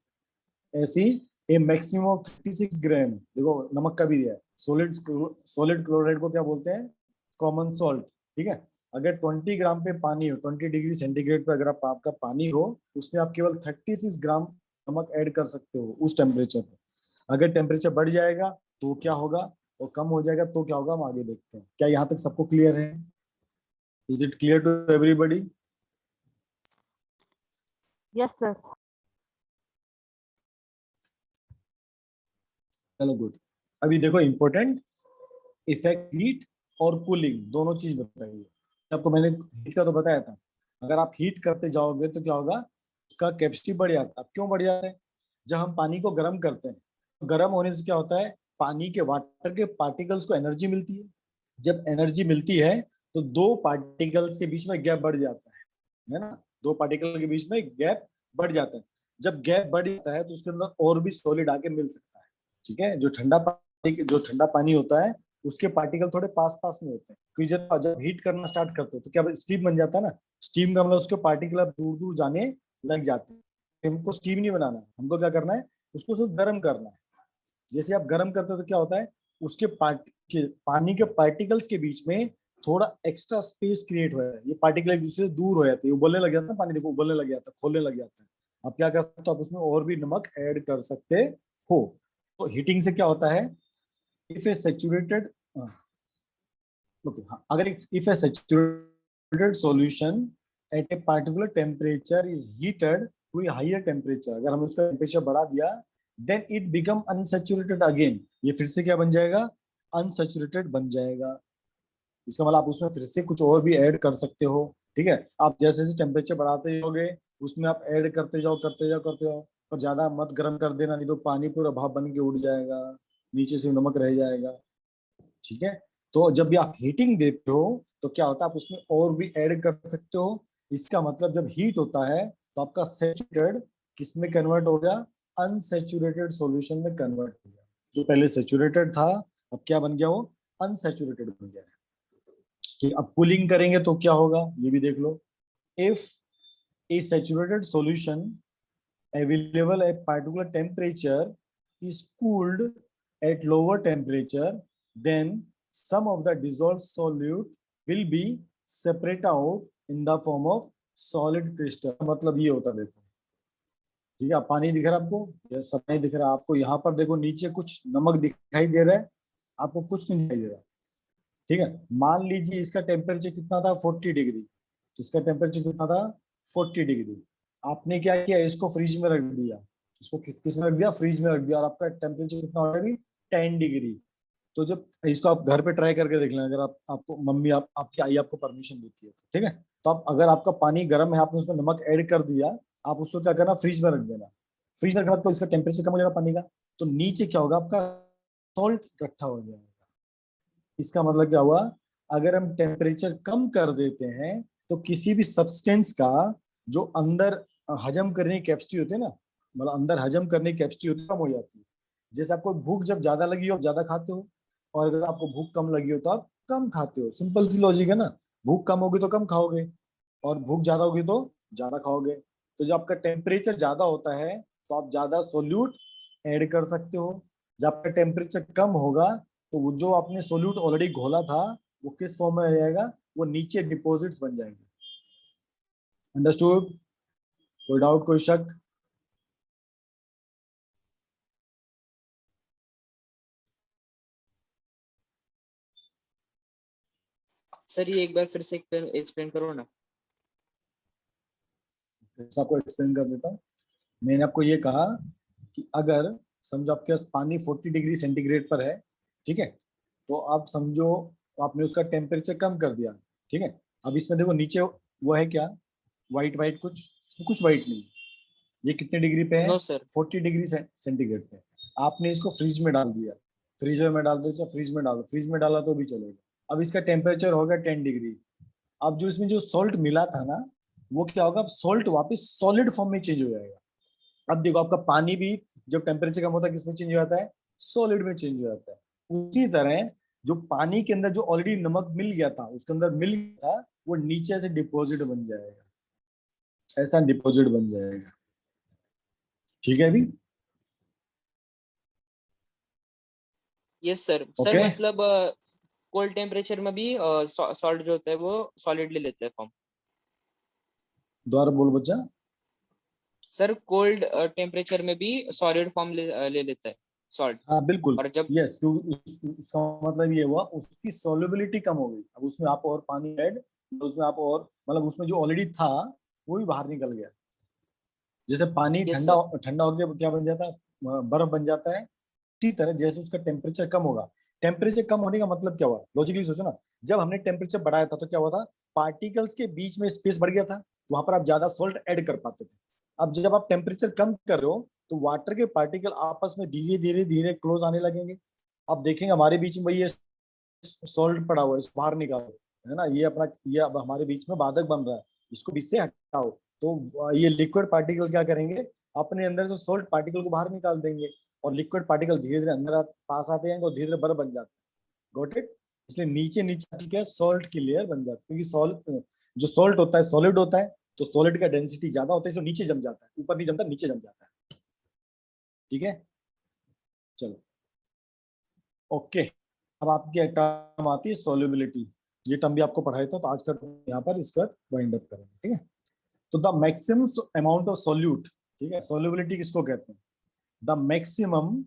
S1: ऐसी ए मैक्सिमम ऑफ 36 ग्राम, देखो नमक का भी दिया है, सॉलिड क्लोराइड को क्या बोलते हैं, कॉमन सॉल्ट। ठीक है, अगर 20 ग्राम पे पानी हो, 20 डिग्री सेंटीग्रेड पे अगर आपका पानी हो, उसमें आप केवल 36 ग्राम नमक ऐड कर सकते हो उस टेम्परेचर पे। अगर टेम्परेचर बढ़ जाएगा तो क्या होगा, और कम हो जाएगा तो क्या होगा, हम आगे देखते हैं। क्या यहाँ तक सबको क्लियर है? Is it clear to everybody?
S3: Yes sir.
S1: चलो गुड। अभी देखो इंपॉर्टेंट इफेक्ट, हीट और कूलिंग दोनों चीज बताइए। आपको मैंने हीट का तो बताया था, अगर आप हीट करते जाओगे तो क्या होगा, उसका कैपेसिटी बढ़ जाता है। क्यों बढ़ जाता है? जब हम पानी को गर्म करते हैं, तो गर्म होने से क्या होता है, पानी के वाटर के पार्टिकल्स को एनर्जी मिलती है। जब एनर्जी मिलती है तो दो पार्टिकल्स के बीच में गैप बढ़ जाता है ना, दो पार्टिकल के बीच में गैप बढ़ जाता है। जब गैप बढ़ जाता है तो उसके अंदर और भी सॉलिड आके मिल सकता है। ठीक है, जो ठंडा पानी होता है उसके पार्टिकल थोड़े पास पास में होते हैं, क्योंकि जब हीट करना स्टार्ट करते हो तो क्या स्टीम बन जाता है ना। स्टीम का मतलब उसके पार्टिकल दूर दूर जाने लग जाते हैं। हमको स्टीम नहीं बनाना, हमको क्या करना है, उसको सिर्फ गर्म करना है। जैसे आप गर्म करते हो तो क्या होता है, उसके पानी के पार्टिकल्स के बीच में थोड़ा एक्स्ट्रा स्पेस क्रिएट हो जाता है। ये पार्टिकल एक दूसरे से दूर हो जाते हैं, उबलने लग जाता है पानी, देखो उबलने लग जाता है, खोलने लग जाता है। आप क्या कर सकते हो, आप उसमें और भी नमक ऐड कर सकते हो। तो हीटिंग से क्या होता है, if a saturated okay, अगर if a saturated solution at a particular temperature is heated to a higher temperature, अगर हम उसका टेम्परेचर बढ़ा दिया, then it become unsaturated again, ये फिर से क्या बन जाएगा, unsaturated बन जाएगा। इसका मतलब आप उसमें फिर से कुछ और भी ऐड कर सकते हो। ठीक है, आप जैसे जैसे टेम्परेचर बढ़ाते जाओगे उसमें आप ऐड करते जाओ, और ज्यादा मत गर्म कर देना, नहीं तो पानी पूरा भाप बन के उड़ जाएगा, नीचे से नमक रह जाएगा। ठीक है, तो जब भी आप हीटिंग देते हो तो क्या होता है, आप उसमें और भी ऐड कर सकते हो। इसका मतलब जब हीट होता है तो आपका सैचुरेटेड किस में कन्वर्ट हो गया, अनसैचुरेटेड सॉल्यूशन में कन्वर्ट हो गया। जो पहले सैचुरेटेड था अब क्या बन गया, वो अनसैचुरेटेड बन गया है। कि अब कूलिंग करेंगे तो क्या होगा, ये भी देख लो। If a saturated solution available at particular temperature is cooled at lower temperature, then some of the dissolved solute will be separate out in the form of solid crystal। मतलब ये होता है, देखो ठीक है, पानी दिख रहा है आपको, ये सब नहीं दिख रहा आपको, यहाँ पर देखो नीचे कुछ नमक दिखाई दे रहा है, आपको कुछ नहीं दिखाई दे रहा। ठीक है, मान लीजिए इसका टेम्परेचर कितना था, 40 डिग्री, इसका टेम्परेचर कितना था, 40 डिग्री। आपने क्या किया, इसको फ्रिज में रख दिया, इसको किस में रख दिया, फ्रिज में रख दिया, और आपका टेम्परेचर कितना हो गया, 10 डिग्री। तो जब इसको आप घर पे ट्राई करके देख लेना, अगर आपको मम्मी आपकी आई आपको परमिशन देती है, ठीक है। तो आप अगर आपका पानी गर्म है, आपने उसमें नमक ऐड कर दिया, आप उसको क्या करना, फ्रिज में रख देना। फ्रिज में रखना तो इसका टेम्परेचर कम हो जाएगा पानी का, तो नीचे क्या होगा, आपका सॉल्ट इकट्ठा हो जाएगा। इसका मतलब क्या हुआ, अगर हम टेम्परेचर कम कर देते हैं तो किसी भी सब्सटेंस का जो अंदर हजम करने की कैपेसिटी होती है ना, मतलब अंदर हजम करने की कैपेसिटी होती है, कम हो जाती है। जैसे आपको भूख जब ज्यादा लगी हो आप ज्यादा खाते हो, और अगर आपको भूख कम लगी हो तो आप कम खाते हो। सिंपल सी लॉजिक है ना, भूख कम होगी तो कम खाओगे, और भूख ज्यादा होगी तो ज्यादा खाओगे। तो जब आपका टेम्परेचर ज्यादा होता है तो आप ज्यादा सोल्यूट ऐड कर सकते हो। जब आपका टेम्परेचर कम होगा तो वो जो आपने सोल्यूट ऑलरेडी घोला था वो किस फॉर्म में आ जाएगा, वो नीचे डिपॉजिट्स बन जाएंगे। अंडरस्टूड? कोई डाउट, कोई शक?
S6: सर ये एक बार फिर से एक्सप्लेन करो ना।
S1: आपको एक्सप्लेन कर देता हूँ। मैंने आपको ये कहा कि अगर समझो आपके पास पानी 40 डिग्री सेंटीग्रेड पर है, ठीक है, तो आप समझो आपने उसका टेम्परेचर कम कर दिया, ठीक है। अब इसमें देखो नीचे वो है क्या, व्हाइट व्हाइट कुछ, इसमें कुछ व्हाइट नहीं। ये कितने डिग्री पे है,
S6: नो सर।
S1: 40 डिग्री सेंटीग्रेड पे। आपने इसको फ्रिज में डाल दिया, फ्रीजर में डाल दो, चाहे फ्रिज में डाल दो, फ्रिज में डाला तो भी चलेगा। अब इसका टेम्परेचर होगा 10 डिग्री। अब जो इसमें जो सॉल्ट मिला था ना, वो क्या होगा, सॉल्ट वापस सॉलिड फॉर्म में चेंज हो जाएगा। अब देखो आपका पानी भी जब टेम्परेचर कम होता है किसमें चेंज हो जाता है, सॉलिड में चेंज हो जाता है। उसी तरह जो पानी के अंदर जो ऑलरेडी नमक मिल गया था, उसके अंदर मिल गया था, वो नीचे से डिपॉजिट बन जाएगा, ऐसा डिपॉजिट बन जाएगा। ठीक है अभी?
S6: Yes sir. सर
S1: ओके,
S6: मतलब कोल्ड टेम्परेचर में भी सॉल्ट जो होता है वो सॉलिड ले लेता है फॉर्म।
S1: दोबारा बोल बच्चा।
S6: सर कोल्ड टेम्परेचर में भी सॉलिड फॉर्म ले लेता है सॉल्ट।
S1: हाँ बिल्कुल,
S6: और जब
S1: यस, क्योंकि उसका मतलब ये हुआ उसकी सॉल्युबिलिटी कम हो गई। अब उसमें आप और पानी ऐड, उसमें आप और मतलब उसमें जो ऑलरेडी था वो भी बाहर निकल गया। जैसे पानी
S6: यस
S1: ठंडा
S6: सर।
S1: ठंडा हो गया क्या बन जाता है, बर्फ बन जाता है। इसी तरह जैसे उसका टेम्परेचर कम होगा, टेम्परेचर कम होने का मतलब क्या हुआ, लॉजिकली सोचो ना। जब हमने टेम्परेचर बढ़ाया था तो क्या हुआ था, पार्टिकल्स के बीच में स्पेस बढ़ गया था, वहां पर आप ज्यादा सॉल्ट ऐड कर पाते थे। अब जब आप टेम्परेचर कम कर रहे हो तो वाटर के पार्टिकल आपस में धीरे धीरे धीरे क्लोज आने लगेंगे। आप देखेंगे हमारे बीच में ये सॉल्ट पड़ा हुआ है, इसको बाहर निकालो, है ना, ये अपना ये अब हमारे बीच में बाधक बन रहा है, इसको बीच से हटाओ। तो ये लिक्विड पार्टिकल क्या करेंगे, अपने अंदर से सॉल्ट पार्टिकल को बाहर निकाल देंगे, और लिक्विड पार्टिकल धीरे धीरे अंदर पास आते हैं और धीरे धीरे बर्फ बन जाते हैं। Got it? इसलिए नीचे नीचे क्या सॉल्ट की लेयर बन जाती है, क्योंकि सॉल्ट जो सॉल्ट होता है सॉलिड होता है, तो सॉलिड का डेंसिटी ज्यादा होता है, इसलिए नीचे जम जाता है, ऊपर नहीं जमता, नीचे जम जाता है। ठीक है, चलो ओके। अब आपकी एक टर्म आती है सोल्यूबिलिटी। ये टर्म भी आपको पढ़ाया था, तो आज का यहाँ पर इसका वाइंड अप करेंगे। ठीक है, तो the maximum amount of solute, ठीक है, सोल्यूबिलिटी किसको कहते हैं, the maximum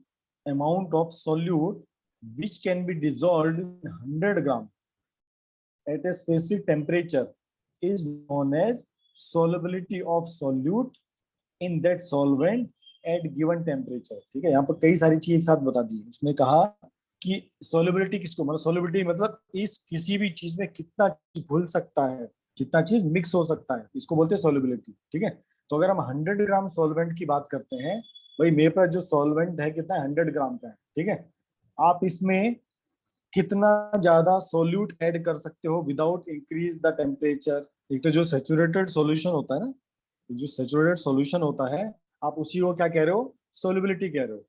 S1: amount of solute which can be dissolved in 100 gram at a specific temperature is known as solubility of solute in that solvent at given temperature। ठीक है, यहाँ पर कई सारी चीज एक साथ बता दी। उसने कहा कि सोल्युबिलिटी किसको, मतलब सोल्युबिलिटी मतलब इस किसी भी चीज में कितना चीज घुल सकता है, कितना चीज मिक्स हो सकता है, इसको बोलते हैं सोल्युबिलिटी। ठीक है, तो अगर हम 100 ग्राम सॉल्वेंट की बात करते हैं, भाई मेरे पास जो सॉल्वेंट है कितना है, 100 ग्राम का है। ठीक है, आप इसमें कितना ज्यादा सोल्यूट ऐड कर सकते हो विदाउट इंक्रीज द टेम्परेचर। एक तो जो सेचुरेटेड सॉल्यूशन होता है ना, जो सेचुरेटेड सॉल्यूशन होता है, आप उसी को क्या कह रहे हो, सोल्युबिलिटी कह रहे हो।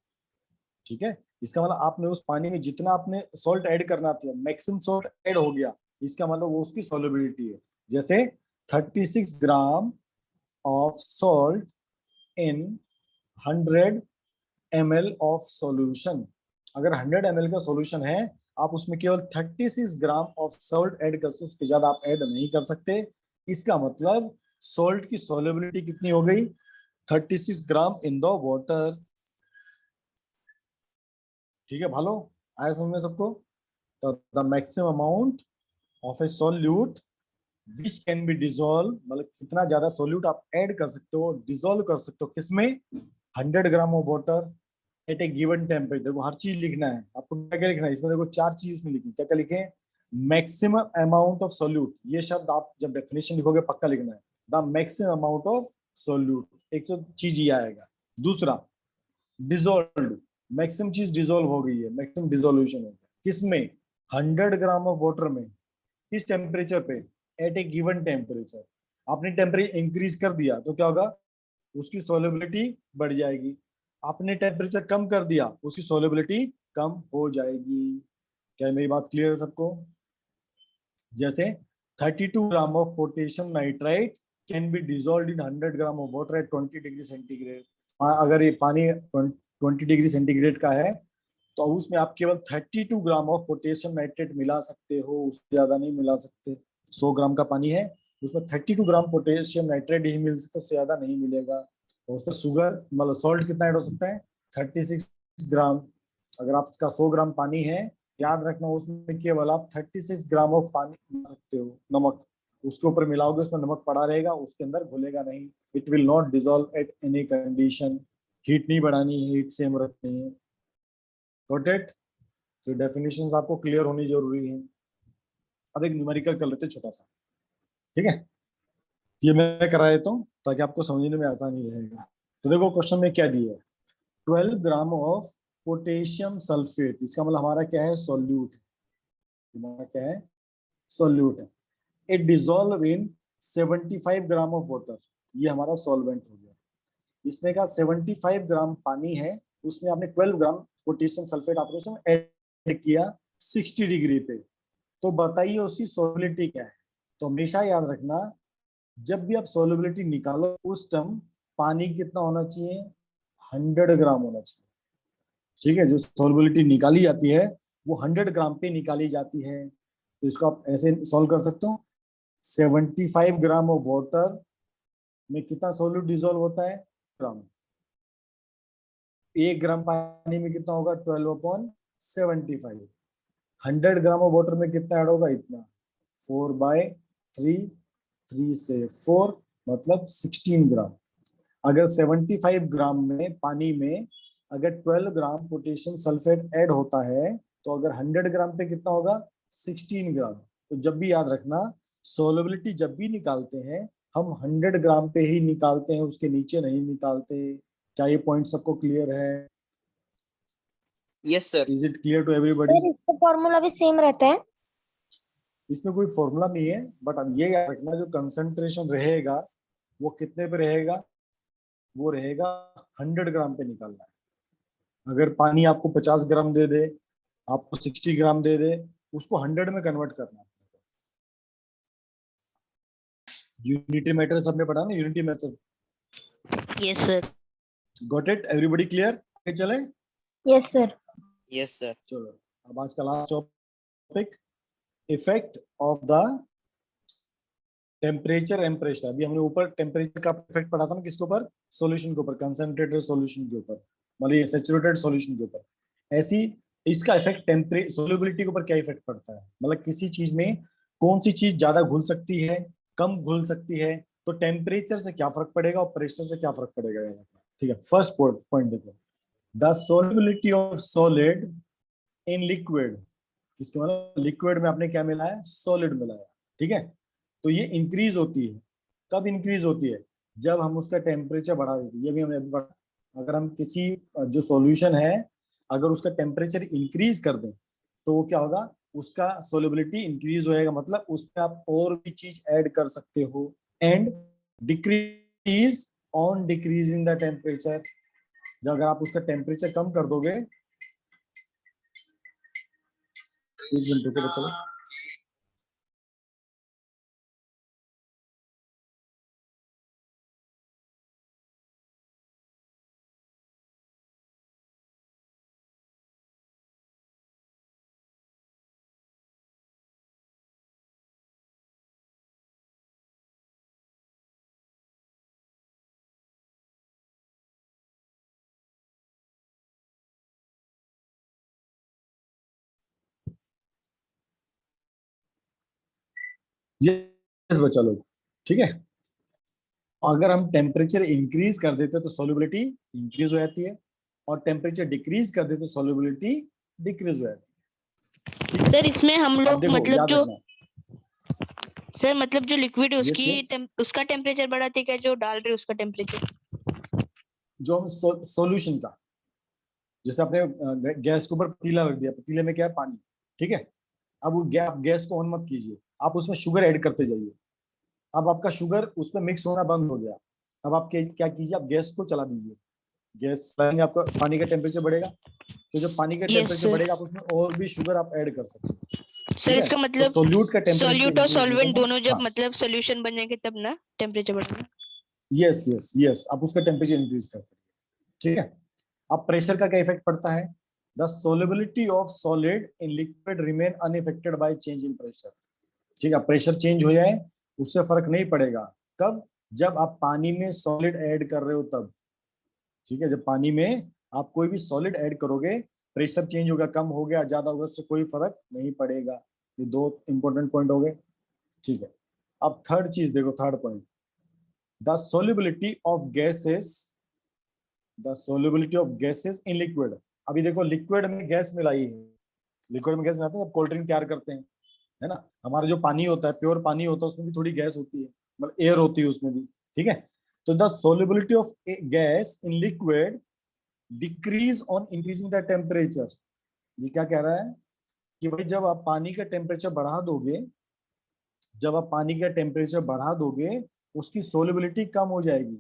S1: ठीक है, इसका मतलब आपने उस पानी में जितना आपने सॉल्ट ऐड करना था, मैक्सिमम सॉल्ट ऐड हो गया, इसका मतलब वो उसकी सोल्युबिलिटी है। जैसे 36 gram of salt in 100 ml of solution. अगर 100 ml का सॉल्यूशन है, आप उसमें केवल 36 ग्राम ऑफ सॉल्ट ऐड कर सकते, उसके ज्यादा आप ऐड नहीं कर सकते। इसका मतलब सॉल्ट की सोल्युबिलिटी कितनी हो गई, 36 ग्राम इन द वाटर। ठीक है भालो, आया समझ में सबको? तो the maximum amount of A solute which can be dissolve, मतलब कितना ज्यादा सॉल्यूट आप ऐड कर सकते हो, डिजोल्व कर सकते हो, किसमें, 100 gram of water eight A given temperature. देखो हर चीज लिखना है आपको, क्या क्या लिखना है इसमें, देखो 4 चीज इसमें लिखी, क्या क्या लिखे, मैक्सिमम अमाउंट ऑफ सॉल्यूट, ये शब्द आप जब डेफिनेशन लिखोगे पक्का लिखना है, the maximum amount of solute, एक तो चीज ये आएगा। दूसरा डिजोल्व, मैक्सिमम चीज डिजोल्व हो गई है, मैक्सिमम डिजोल्यूशन हो गया। किसमें? 100 ग्राम ऑफ वाटर में। किस टेम्परेचर पे? एट ए गिवन टेम्परेचर। आपने टेम्परेचर इंक्रीज कर दिया तो क्या होगा? उसकी सोलेबिलिटी बढ़ जाएगी। आपने टेम्परेचर कम कर दिया, उसकी सोलेबिलिटी कम हो जाएगी। क्या मेरी बात क्लियर है सबको? जैसे 32 gram of potassium nitrite can be dissolve in 100 gram of water eight 20 degree centigrade. अगर ये पानी 20 डिग्री सेंटीग्रेड का है तो उसमें आप केवल 32 ग्राम ऑफ पोटेशियम नाइट्रेट मिला सकते हो, उससे ज्यादा नहीं मिला सकते। 100 ग्राम का पानी है, उसमें 32 ग्राम पोटेशियम नाइट्रेट ही मिल सकता है, उससे ज्यादा नहीं मिलेगा। और उसमें शुगर मतलब सॉल्ट कितना ऐड हो सकता है? 36 ग्राम। अगर आपका 100 ग्राम पानी है, याद रखना उसमें केवल आप 36 ग्राम ऑफ पानी मिला सकते हो। नमक उसके ऊपर मिलाओगे, उसमें नमक पड़ा रहेगा, उसके अंदर घुलेगा नहीं। It will not dissolve at any condition. Heat नहीं बढ़ानी है, हीट सेम रखनी है। Got it? तो डेफिनेशंस आपको क्लियर होनी जरूरी है। अब एक न्यूमेरिकल कर लेते छोटा सा, ठीक है? ये मैं करा देता हूँ ताकि आपको समझने में आसानी रहेगा। तो देखो क्वेश्चन में क्या दिया है, 12 ग्राम ऑफ पोटेशियम सल्फेट। इसका मतलब हमारा क्या है? सॉल्यूट। हमारा क्या है? सॉल्यूट है। It dissolve in 75 gram of water. ये हमारा सॉल्वेंट हो गया। इसमें का 75 ग्राम पानी है, उसमें आपने 12 ग्राम पोटेशियम सल्फेट आपने उसमें ऐड किया 60 डिग्री पे। तो बताइए उसकी सोलिबिलिटी क्या है? तो हमेशा याद रखना, जब भी आप सोलिबिलिटी निकालो उस टाइम पानी कितना होना चाहिए? 100 ग्राम होना चाहिए। ठीक है, जो सोलिबिलिटी निकाली जाती है वो 100 ग्राम पे निकाली जाती है। तो इसको आप ऐसे सॉल्व कर सकते हो, 75 ग्राम ऑफ वाटर में कितना सोल्यूट डिजोल्व होता है? ग्राम। 1 ग्राम पानी में कितना होगा? 12/75। 100 ग्राम ऑफ वाटर में कितना ऐड होगा? इतना, 4/3, 3 से 4 मतलब 16 ग्राम। अगर 75 ग्राम में पानी में अगर 12 ग्राम पोटेशियम सल्फेट ऐड होता है तो अगर 100 ग्राम पे कितना होगा? 16 ग्राम। तो जब भी याद रखना, सोलिबिलिटी जब भी निकालते हैं हम 100 ग्राम पे ही निकालते हैं, उसके नीचे नहीं निकालते। क्या ये पॉइंट सबको क्लियर है?
S6: Yes sir.
S1: Is it clear to everybody?
S2: Sir इसका फॉर्मूला भी सेम रहता है?
S1: इसमें कोई फॉर्मूला नहीं है, बट अब ये याद रखना जो कंसंट्रेशन रहेगा वो कितने पे रहेगा? वो रहेगा 100 ग्राम पे निकालना है। अगर पानी आपको 50 ग्राम दे दे, आपको 60 ग्राम दे दे, उसको 100 में कन्वर्ट करना है। यूनिटी मेथड सबने पढ़ा ना, unity method.
S7: Yes sir.
S1: Got it? Everybody clear? चले?
S2: Yes sir.
S6: Yes sir.
S1: चलो अब आज का last topic, effect of the temperature and pressure. अभी हमने ऊपर टेम्परेचर का इफेक्ट पढ़ा था ना, किसके ऊपर? सॉल्यूशन के ऊपर, कंसंट्रेटेड सॉल्यूशन के ऊपर, मतलब सैचुरेटेड सॉल्यूशन के ऊपर। ऐसी इसका इफेक्ट टेम्परेचर सोल्युबिलिटी के ऊपर क्या इफेक्ट पड़ता है, मतलब किसी चीज में कौन सी चीज ज्यादा घुल सकती है, कम घुल सकती है, तो टेम्परेचर से क्या फर्क पड़ेगा और प्रेशर से क्या फर्क पड़ेगा, याद रखना। ठीक है, फर्स्ट पॉइंट देखो, the solubility of solid in liquid. इसके मतलब लिक्विड में आपने क्या मिलाया? सॉलिड मिलाया। ठीक है, तो ये इंक्रीज होती है। कब इंक्रीज होती है? जब हम उसका टेम्परेचर बढ़ा देते हैं। ये भी हमने पढ़ा, अगर हम किसी जो सॉल्यूशन है अगर उसका टेम्परेचर इंक्रीज कर दें तो वो क्या होगा? उसका सोल्युबिलिटी इंक्रीज होएगा, मतलब उसमें आप और भी चीज ऐड कर सकते हो। And decrease on decreasing the temperature. जब अगर आप उसका टेम्परेचर कम कर दोगे, एक मिनट रुको चलो, यस बच्चा लोग, ठीक है। अगर हम टेम्परेचर इंक्रीज कर देते तो सोल्युबिलिटी इंक्रीज हो जाती है, और टेम्परेचर डिक्रीज कर देते तो सोल्युबिलिटी डिक्रीज हो जाती है।
S7: सर इसमें हम
S1: अब
S7: लोग
S1: देखो
S7: मतलब
S1: याद
S7: जो
S1: रखना,
S7: सर मतलब जो लिक्विड है
S1: Yes,
S7: उसकी
S1: yes.
S7: उसका टेम्परेचर बढ़ाते हैं क्या, जो डाल रहे हैं उसका टेम्परेचर?
S1: जो हम सॉल्यूशन का, जैसे आपने गैस के ऊपर पतीला रख दिया, पतीले में क्या है, पानी, ठीक है। अब वो आप गैस को ऑन मत कीजिए, आप उसमें शुगर ऐड करते जाइए। अब आपका शुगर उसमें मिक्स होना बंद हो गया। अब आप क्या कीजिए, आप गैस को चला दीजिए। गैस चलाएंगे आपका पानी का टेम्परेचर बढ़ेगा। तो जब पानी का
S7: यस
S1: टेम्परेचर
S7: सर।
S1: बढ़ेगा, आप उसमें और भी शुगर आप ऐड कर सकते हैं,
S7: सर
S1: ठीक है।
S7: इसका
S1: तो
S7: मतलब
S1: सोल्यूट का टेम्परेचर
S7: सॉल्यूट और
S1: इंक्रीज नहीं
S7: सॉल्वेंट
S1: करना।
S7: दोनों जब
S1: हाँ,
S7: मतलब सोल्यूशन बन जाएंगे तब ना टेम्परेचर बढ़ेगा?
S1: यस यस यस, आप उसका टेम्परेचर इंक्रीज करते हैं, ठीक है। अब प्रेशर का क्या इफेक्ट पड़ता है? The solubility of solid in liquid remain unaffected by change in pressure. ठीक है, प्रेशर चेंज हो जाए उससे फर्क नहीं पड़ेगा। कब? जब आप पानी में सॉलिड ऐड कर रहे हो तब, ठीक है। जब पानी में आप कोई भी सॉलिड ऐड करोगे, प्रेशर चेंज होगा, कम हो गया, ज्यादा होगा, उससे कोई फर्क नहीं पड़ेगा। ये दो इंपॉर्टेंट पॉइंट हो गए, ठीक है। अब थर्ड चीज देखो, third point, the solubility of gases, the solubility of gases in liquid. अभी देखो, लिक्विड में गैस मिलाई है, लिक्विड में गैस मिलाते हैं जब कोल्ड ड्रिंक तैयार करते हैं, है ना। हमारा जो पानी होता है, प्योर पानी होता है, उसमें भी थोड़ी गैस होती है, मतलब एयर होती है उसमें भी, ठीक है। तो the solubility of gas in liquid decrease on increasing the temperature. ये क्या कह रहा है कि भाई जब आप पानी का टेम्परेचर बढ़ा दोगे, जब आप पानी का टेम्परेचर बढ़ा दोगे, उसकी सोलिबिलिटी कम हो जाएगी।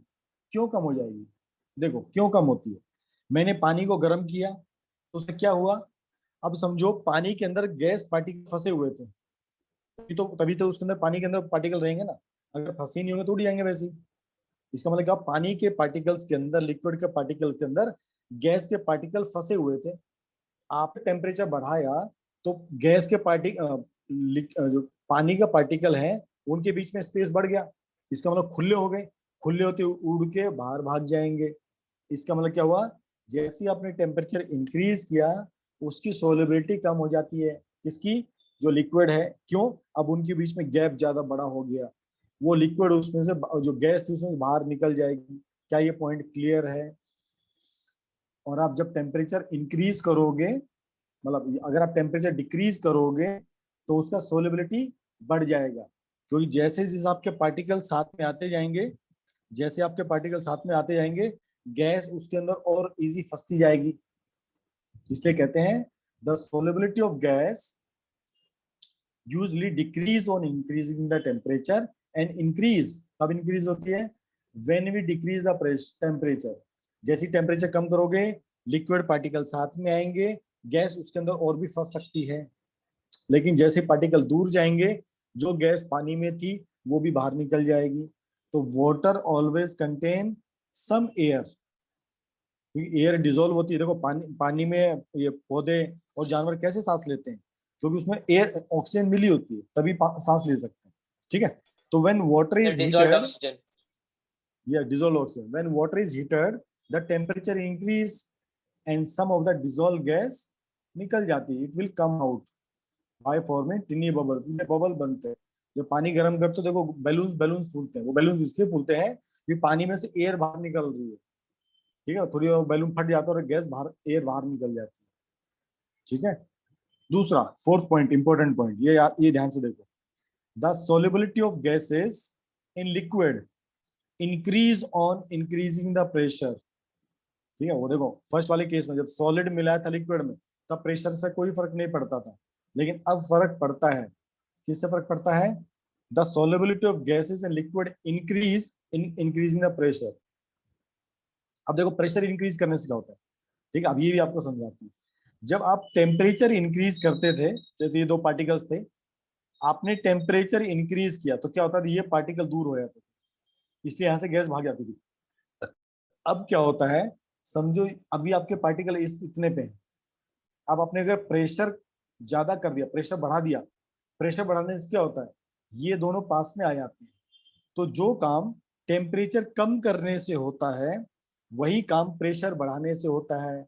S1: क्यों कम हो जाएगी? देखो क्यों कम होती है। मैंने पानी को गर्म किया तो उससे क्या हुआ? अब समझो पानी के अंदर गैस पार्टिकल फंसे हुए थे, तभी तो उसके अंदर, पानी के अंदर पार्टिकल रहेंगे ना। अगर फंसे नहीं होंगे तो उड़ जाएंगे वैसे ही। इसका मतलब क्या, पानी के पार्टिकल्स के अंदर, लिक्विड के पार्टिकल के अंदर गैस के पार्टिकल फंसे हुए थे। आपने टेम्परेचर बढ़ाया तो गैस के जो पानी का पार्टिकल है उनके बीच में स्पेस बढ़ गया। इसका मतलब खुले हो गए, खुले होते उड़ के बाहर भाग जाएंगे। इसका मतलब क्या हुआ? जैसे ही आपने टेम्परेचर इंक्रीज किया, उसकी सोलिबिलिटी कम हो जाती है। इसकी जो लिक्विड है, क्यों? अब उनके बीच में गैप ज्यादा बड़ा हो गया, वो लिक्विड उसमें से, जो गैस थी उसमें बाहर निकल जाएगी। क्या ये पॉइंट क्लियर है? और आप जब टेम्परेचर इंक्रीज करोगे, मतलब अगर आप टेम्परेचर डिक्रीज करोगे तो उसका सोलिबिलिटी बढ़ जाएगा, क्योंकि जैसे जैसे आपके पार्टिकल साथ में आते जाएंगे, जैसे आपके पार्टिकल साथ में आते जाएंगे, गैस उसके अंदर और इजी फंसती जाएगी। इसलिए कहते हैं the solubility of gas usually decrease on increasing the temperature, and increase कब इंक्रीज होती है? When we decrease the temperature. जैसे टेम्परेचर कम करोगे, लिक्विड पार्टिकल साथ में आएंगे, गैस उसके अंदर और भी फंस सकती है। लेकिन जैसे पार्टिकल दूर जाएंगे, जो गैस पानी में थी वो भी बाहर निकल जाएगी। तो water always contain some air, air dissolve होती है। देखो पानी में ये पौधे और जानवर कैसे सांस लेते हैं? क्योंकि उसमें एयर, ऑक्सीजन मिली होती है, तभी सांस ले सकते हैं, ठीक है। तो when water is
S6: dissolved
S1: heated,
S6: oxygen.
S1: yeah, dissolved oxygen, when water is heated, the temperature increase and some of the dissolved gas निकल जाती है, it will come out by forming tiny bubbles। ये बबल बनते हैं जब पानी गर्म करते हो। देखो बैलून्स बैलून्स फूलते हैं, वो बैलून्स इसलिए फूलते हैं कि पानी में से एयर बाहर निकल रही है, ठीक है। थोड़ी बैलून फट जाता है और गैस बाहर, एयर बाहर निकल जाती है, ठीक है। दूसरा, फोर्थ पॉइंट, इंपॉर्टेंट पॉइंट, ये ध्यान से देखो, the solubility of gases in liquid increase on increasing the pressure. ठीक है, वो देखो फर्स्ट वाले केस में जब सॉलिड मिलाया था लिक्विड में, तब प्रेशर से कोई फर्क नहीं पड़ता था, लेकिन अब फर्क पड़ता है। किससे फर्क पड़ता है? The solubility of gases in liquid increase in increasing the pressure. अब देखो प्रेशर इंक्रीज करने से क्या होता है, ठीक है। अब ये भी आपको समझाती हूँ। जब आप टेम्परेचर इंक्रीज करते थे, जैसे ये दो पार्टिकल्स थे, आपने टेम्परेचर इंक्रीज किया तो क्या होता था? ये पार्टिकल दूर हो जाते थे, इसलिए यहां से गैस भाग जाती थी। अब क्या होता है, समझो अभी आपके पार्टिकल इस इतने पे हैं। अब आपने अगर प्रेशर ज्यादा कर दिया, प्रेशर बढ़ा दिया, प्रेशर बढ़ाने से क्या होता है? ये दोनों पास में आ जाते हैं। तो जो काम टेम्परेचर कम करने से होता है, वही काम प्रेशर बढ़ाने से होता है।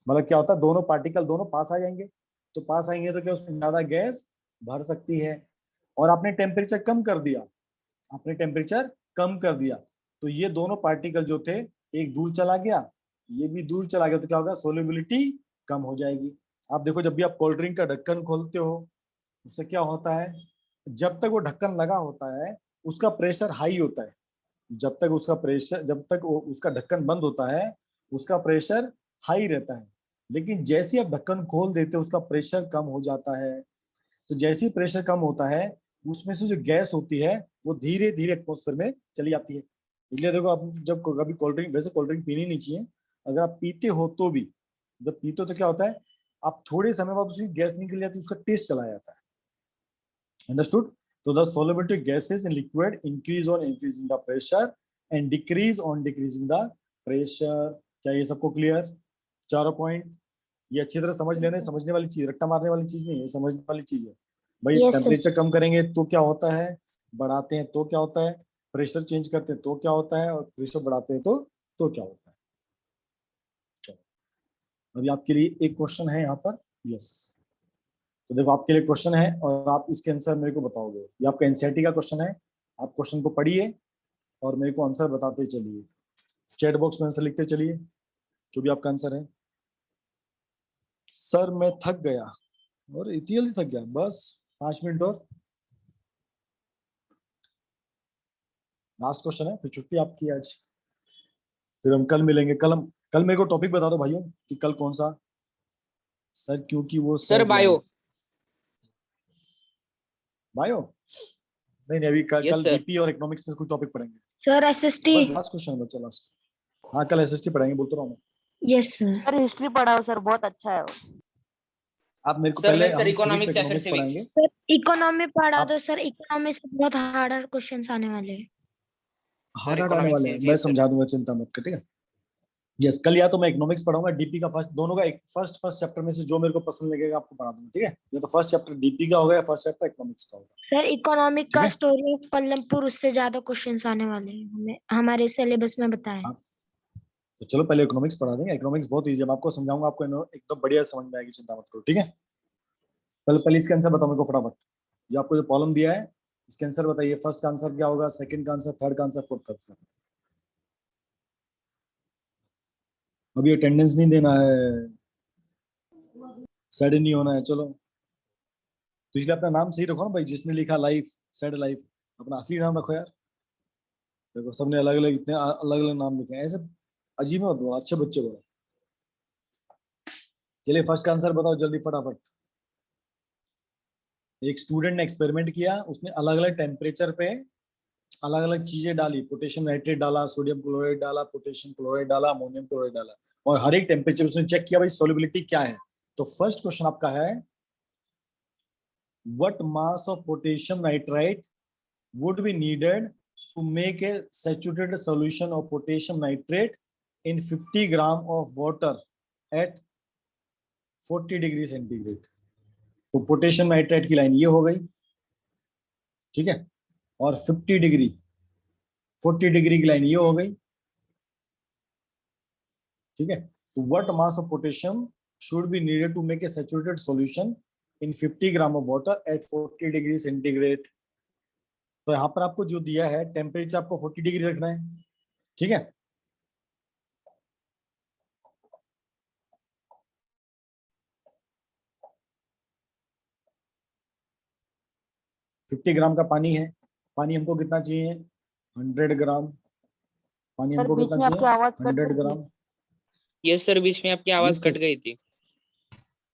S1: मतलब क्या होता है? दोनों पार्टिकल दोनों पास आ जाएंगे, तो पास आएंगे तो क्या उसमें ज्यादा गैस भर सकती है। और आपने टेम्परेचर कम कर दिया, आपने टेम्परेचर कम कर दिया, तो ये दोनों पार्टिकल जो थे, एक दूर चला गया, ये भी दूर चला गया, तो क्या होगा? सोलिबिलिटी कम हो जाएगी। आप देखो जब भी आप कोल्ड ड्रिंक का ढक्कन खोलते हो, उससे क्या होता है? जब तक वो ढक्कन लगा होता है उसका प्रेशर हाई होता है, जब तक उसका ढक्कन बंद होता है उसका प्रेशर हाई रहता है। लेकिन जैसे ही आप ढक्कन खोल देते हो उसका प्रेशर कम हो जाता है। तो जैसे ही प्रेशर कम होता है उसमें से जो गैस होती है वो धीरे धीरे एटमोस्फेयर में चली जाती है। इसलिए देखो, आप जब कभी कोल्ड ड्रिंक, वैसे कोल्ड ड्रिंक पीनी नहीं चाहिए, अगर आप पीते हो तो भी, जब पीते हो तो क्या होता है, आप थोड़े समय बाद उसकी गैस निकल जाती है, उसका टेस्ट चला जाता है। अंडरस्टूड? तो the solubility of gases in liquid increase on increasing the pressure and decrease on decreasing the pressure। क्या ये सबको क्लियर? चारों पॉइंट ये अच्छी तरह समझ लेना, समझने वाली चीज, रट्टा मारने वाली चीज नहीं है, समझने वाली चीज है भाई।
S2: Yes, sir.
S1: टेम्परेचर कम करेंगे तो क्या होता है, बढ़ाते हैं तो क्या होता है, प्रेशर चेंज करते हैं तो क्या होता है, और प्रेशर बढ़ाते हैं तो क्या होता है। चलो अभी आपके लिए एक क्वेश्चन है यहाँ पर। यस, तो देखो आपके लिए क्वेश्चन है और आप इसके आंसर मेरे को बताओगे। ये आपका एनसीईआरटी का क्वेश्चन है, आप क्वेश्चन को पढ़िए और मेरे को आंसर बताते चलिए। चैट बॉक्स में आंसर लिखते चलिए जो भी आपका आंसर है। सर मैं थक गया, और इतनी जल्दी थक गया? बस 5 मिनट और, लास्ट क्वेश्चन है, फिर छुट्टी आपकी आज। फिर हम कल मिलेंगे। कल मेरे को टॉपिक बता दो भाइयों कि कल कौन सा। सर क्योंकि वो
S6: सर बायो।
S1: बायो नहीं अभी कल
S6: Yes, sir.
S1: बीपी और इकोनॉमिक्स में कुछ टॉपिक पढ़ेंगे।
S2: Sir SST।
S1: बस लास्ट क्वेश्चन बचा लास्ट। हाँ कल एसएसटी पढ़ाएंगे, बोलता रहा हूँ मैं।
S2: Yes sir.
S3: सर हिस्ट्री पढ़ाओ सर, बहुत अच्छा है वो।
S1: आप मेरे को
S6: सर
S1: पहले
S6: मैं सर
S1: हम
S6: इकोनॉमिक्स या फिर
S1: इकोनॉमिक्स पढ़ाएंगे।
S6: सिविक्स।
S2: सर इकोनॉमी पढ़ा
S1: आप-
S2: दो सर, इकोनॉमी से बहुत हार्डर क्वेश्चंस आने वाले हैं।
S1: हार्ड आने
S6: economics
S1: वाले
S6: से
S1: हैं,
S6: जी
S1: मैं
S6: सर।
S1: समझा दूंगा, चिंता मत कर, ठीक है। यस, कल या तो मैं इकोनॉमिक्स पढ़ाऊंगा, डीपी का फर्स्ट, दोनों का एक फर्स्ट चैप्टर में से जो मेरे को पसंद लगेगा आपको पढ़ा दूंगा, ठीक है। ये तो फर्स्ट चैप्टर डीपी का होगा या फर्स्ट चैप्टर इकोनॉमिक्स का होगा।
S2: सर इकोनॉमिक
S1: ठीक
S2: का
S1: है।
S2: स्टोरी ऑफ पल्लमपुर, उससे ज्यादा क्वेश्चंस आने वाले हैं, हमें हमारे सिलेबस में बताएं।
S1: हाँ। तो चलो पहले इकोनॉमिक्स पढ़ा देंगे। इकोनॉमिक्स बहुत ईजी है, मैं आपको समझाऊंगा, आपको एकदम बढ़िया समझ में आएगी, चिंता मत करो, ठीक है। पहले इसका आंसर बताओ मेरे को फटाफट। ये आपको जो प्रॉब्लम दिया है इसके आंसर बताइए। फर्स्ट का आंसर क्या होगा, सेकंड का आंसर, थर्ड का आंसर, फोर्थ का आंसर। अभी अटेंडेंस नहीं देना है, सैड नहीं होना है। चलो तो इसलिए अपना नाम सही रखो ना भाई, जिसने लिखा लाइफ सैड लाइफ, अपना असली नाम रखो यार। देखो सबने अलग अलग, इतने अलग अलग नाम लिखे हैं, ऐसे अजीब मत बोलो, अच्छे बच्चे बोलो। चलिए फर्स्ट का आंसर बताओ जल्दी फटाफट। एक स्टूडेंट ने एक्सपेरिमेंट किया, उसने अलग अलग टेम्परेचर पे अलग अलग चीजें डाली, पोटेशियम नाइट्रेट डाला, सोडियम क्लोराइड डाला, पोटेशियम क्लोराइड डाला, अमोनियम क्लोराइड डाला, और हर एक टेम्परेचर उसने चेक किया भाई सोल्युबिलिटी क्या है। तो फर्स्ट क्वेश्चन आपका है, what mass of potassium nitrite would be needed to make a saturated solution of potassium nitrate in 50 gram of water at 40 degree centigrade. तो पोटेशियम नाइट्रेट की लाइन ये हो गई, ठीक है, और 40 डिग्री की लाइन ये हो गई, ठीक है। तो what mass of potassium should be needed to make a saturated solution in 50 gram of water at 40 degree centigrade. तो यहाँ पर आपको जो दिया है टेम्परेचर आपको 40 डिग्री रखना है, ठीक है। $50 का पानी है, पानी हमको कितना चाहिए, 100 ग्राम। पानी
S3: सर
S1: हमको
S3: बीच
S1: कितना
S3: में आपकी
S1: चाहिए,
S3: आवाज कट
S1: 100
S3: गई थी।
S1: ग्राम।
S6: यस सर, बीच में आपकी आवाज
S1: Yes,
S6: कट
S1: yes.
S6: गई थी।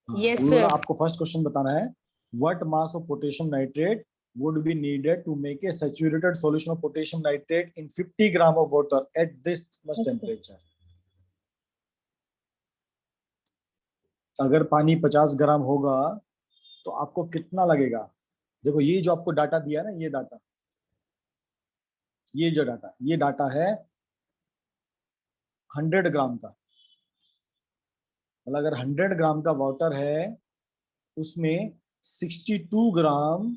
S1: हाँ,
S7: Yes,
S1: वो बोला
S7: sir.
S1: आपको फर्स्ट क्वेश्चन बताना है, what mass of potassium nitrate would be needed to make a saturated solution of potassium nitrate in 50 gram of water at this much temperature। अगर पानी 50 ग्राम होगा तो आपको कितना लगेगा। देखो ये जो आपको डाटा दिया ना, ये डाटा, ये जो डाटा, ये डाटा है 100 ग्राम का। मतलब अगर 100 ग्राम का वाटर है उसमें 62 ग्राम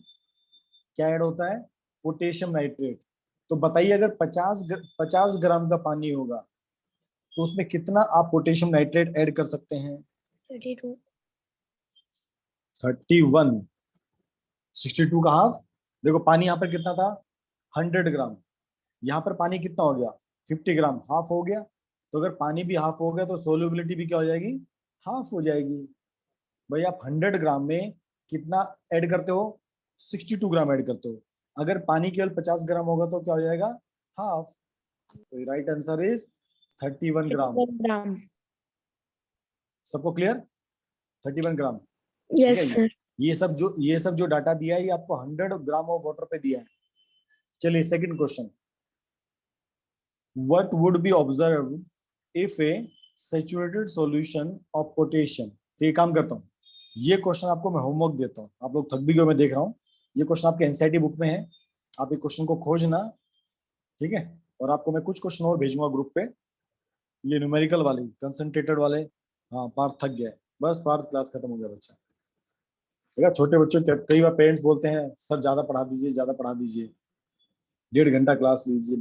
S1: क्या ऐड होता है, पोटेशियम नाइट्रेट। तो बताइए अगर 50 ग्राम का पानी होगा तो उसमें कितना आप पोटेशियम नाइट्रेट ऐड कर सकते हैं,
S2: 32।
S1: 31। 62 का हाफ। देखो पानी यहाँ पर कितना था, 100 ग्राम, यहाँ पर पानी कितना हो गया, 50 ग्राम, हाफ हो गया। तो अगर पानी भी हाफ हो गया तो सोल्युबिलिटी भी क्या हो जाएगी, हाफ हो जाएगी। भाई आप 100 ग्राम में कितना ऐड करते हो, 62 ग्राम ऐड करते हो। अगर पानी केवल 50 ग्राम होगा तो क्या हो जाएगा, हाफ। तो राइट आंसर इज 31 ग्राम।
S2: ग्राम।
S1: सबको क्लियर? 31 ग्राम।
S2: यस
S1: ठीक है,
S2: सर।
S1: ये सब जो डाटा दिया है ये आपको 100 ग्राम ऑफ वाटर पे दिया है। चलिए second question, what would be observe if a saturated solution of potassium. तो ये काम करता हूँ, ये क्वेश्चन आपको मैं होमवर्क देता हूँ, आप लोग थक भी गए मैं देख रहा हूँ। ये क्वेश्चन आपके एनसीईआरटी बुक में है, आप ये क्वेश्चन को खोजना, ठीक है। और आपको मैं कुछ क्वेश्चन और भेजूंगा ग्रुप पे, ये न्यूमेरिकल वाले कंसंट्रेटेड वाले। हाँ पार्थ थक गया है, बस पार्थ क्लास खत्म हो गया बच्चा। देखा छोटे बच्चों के कई बार पेरेंट्स बोलते हैं सर ज्यादा पढ़ा दीजिए, ज्यादा पढ़ा दीजिए, 1.5 घंटा क्लास लीजिए।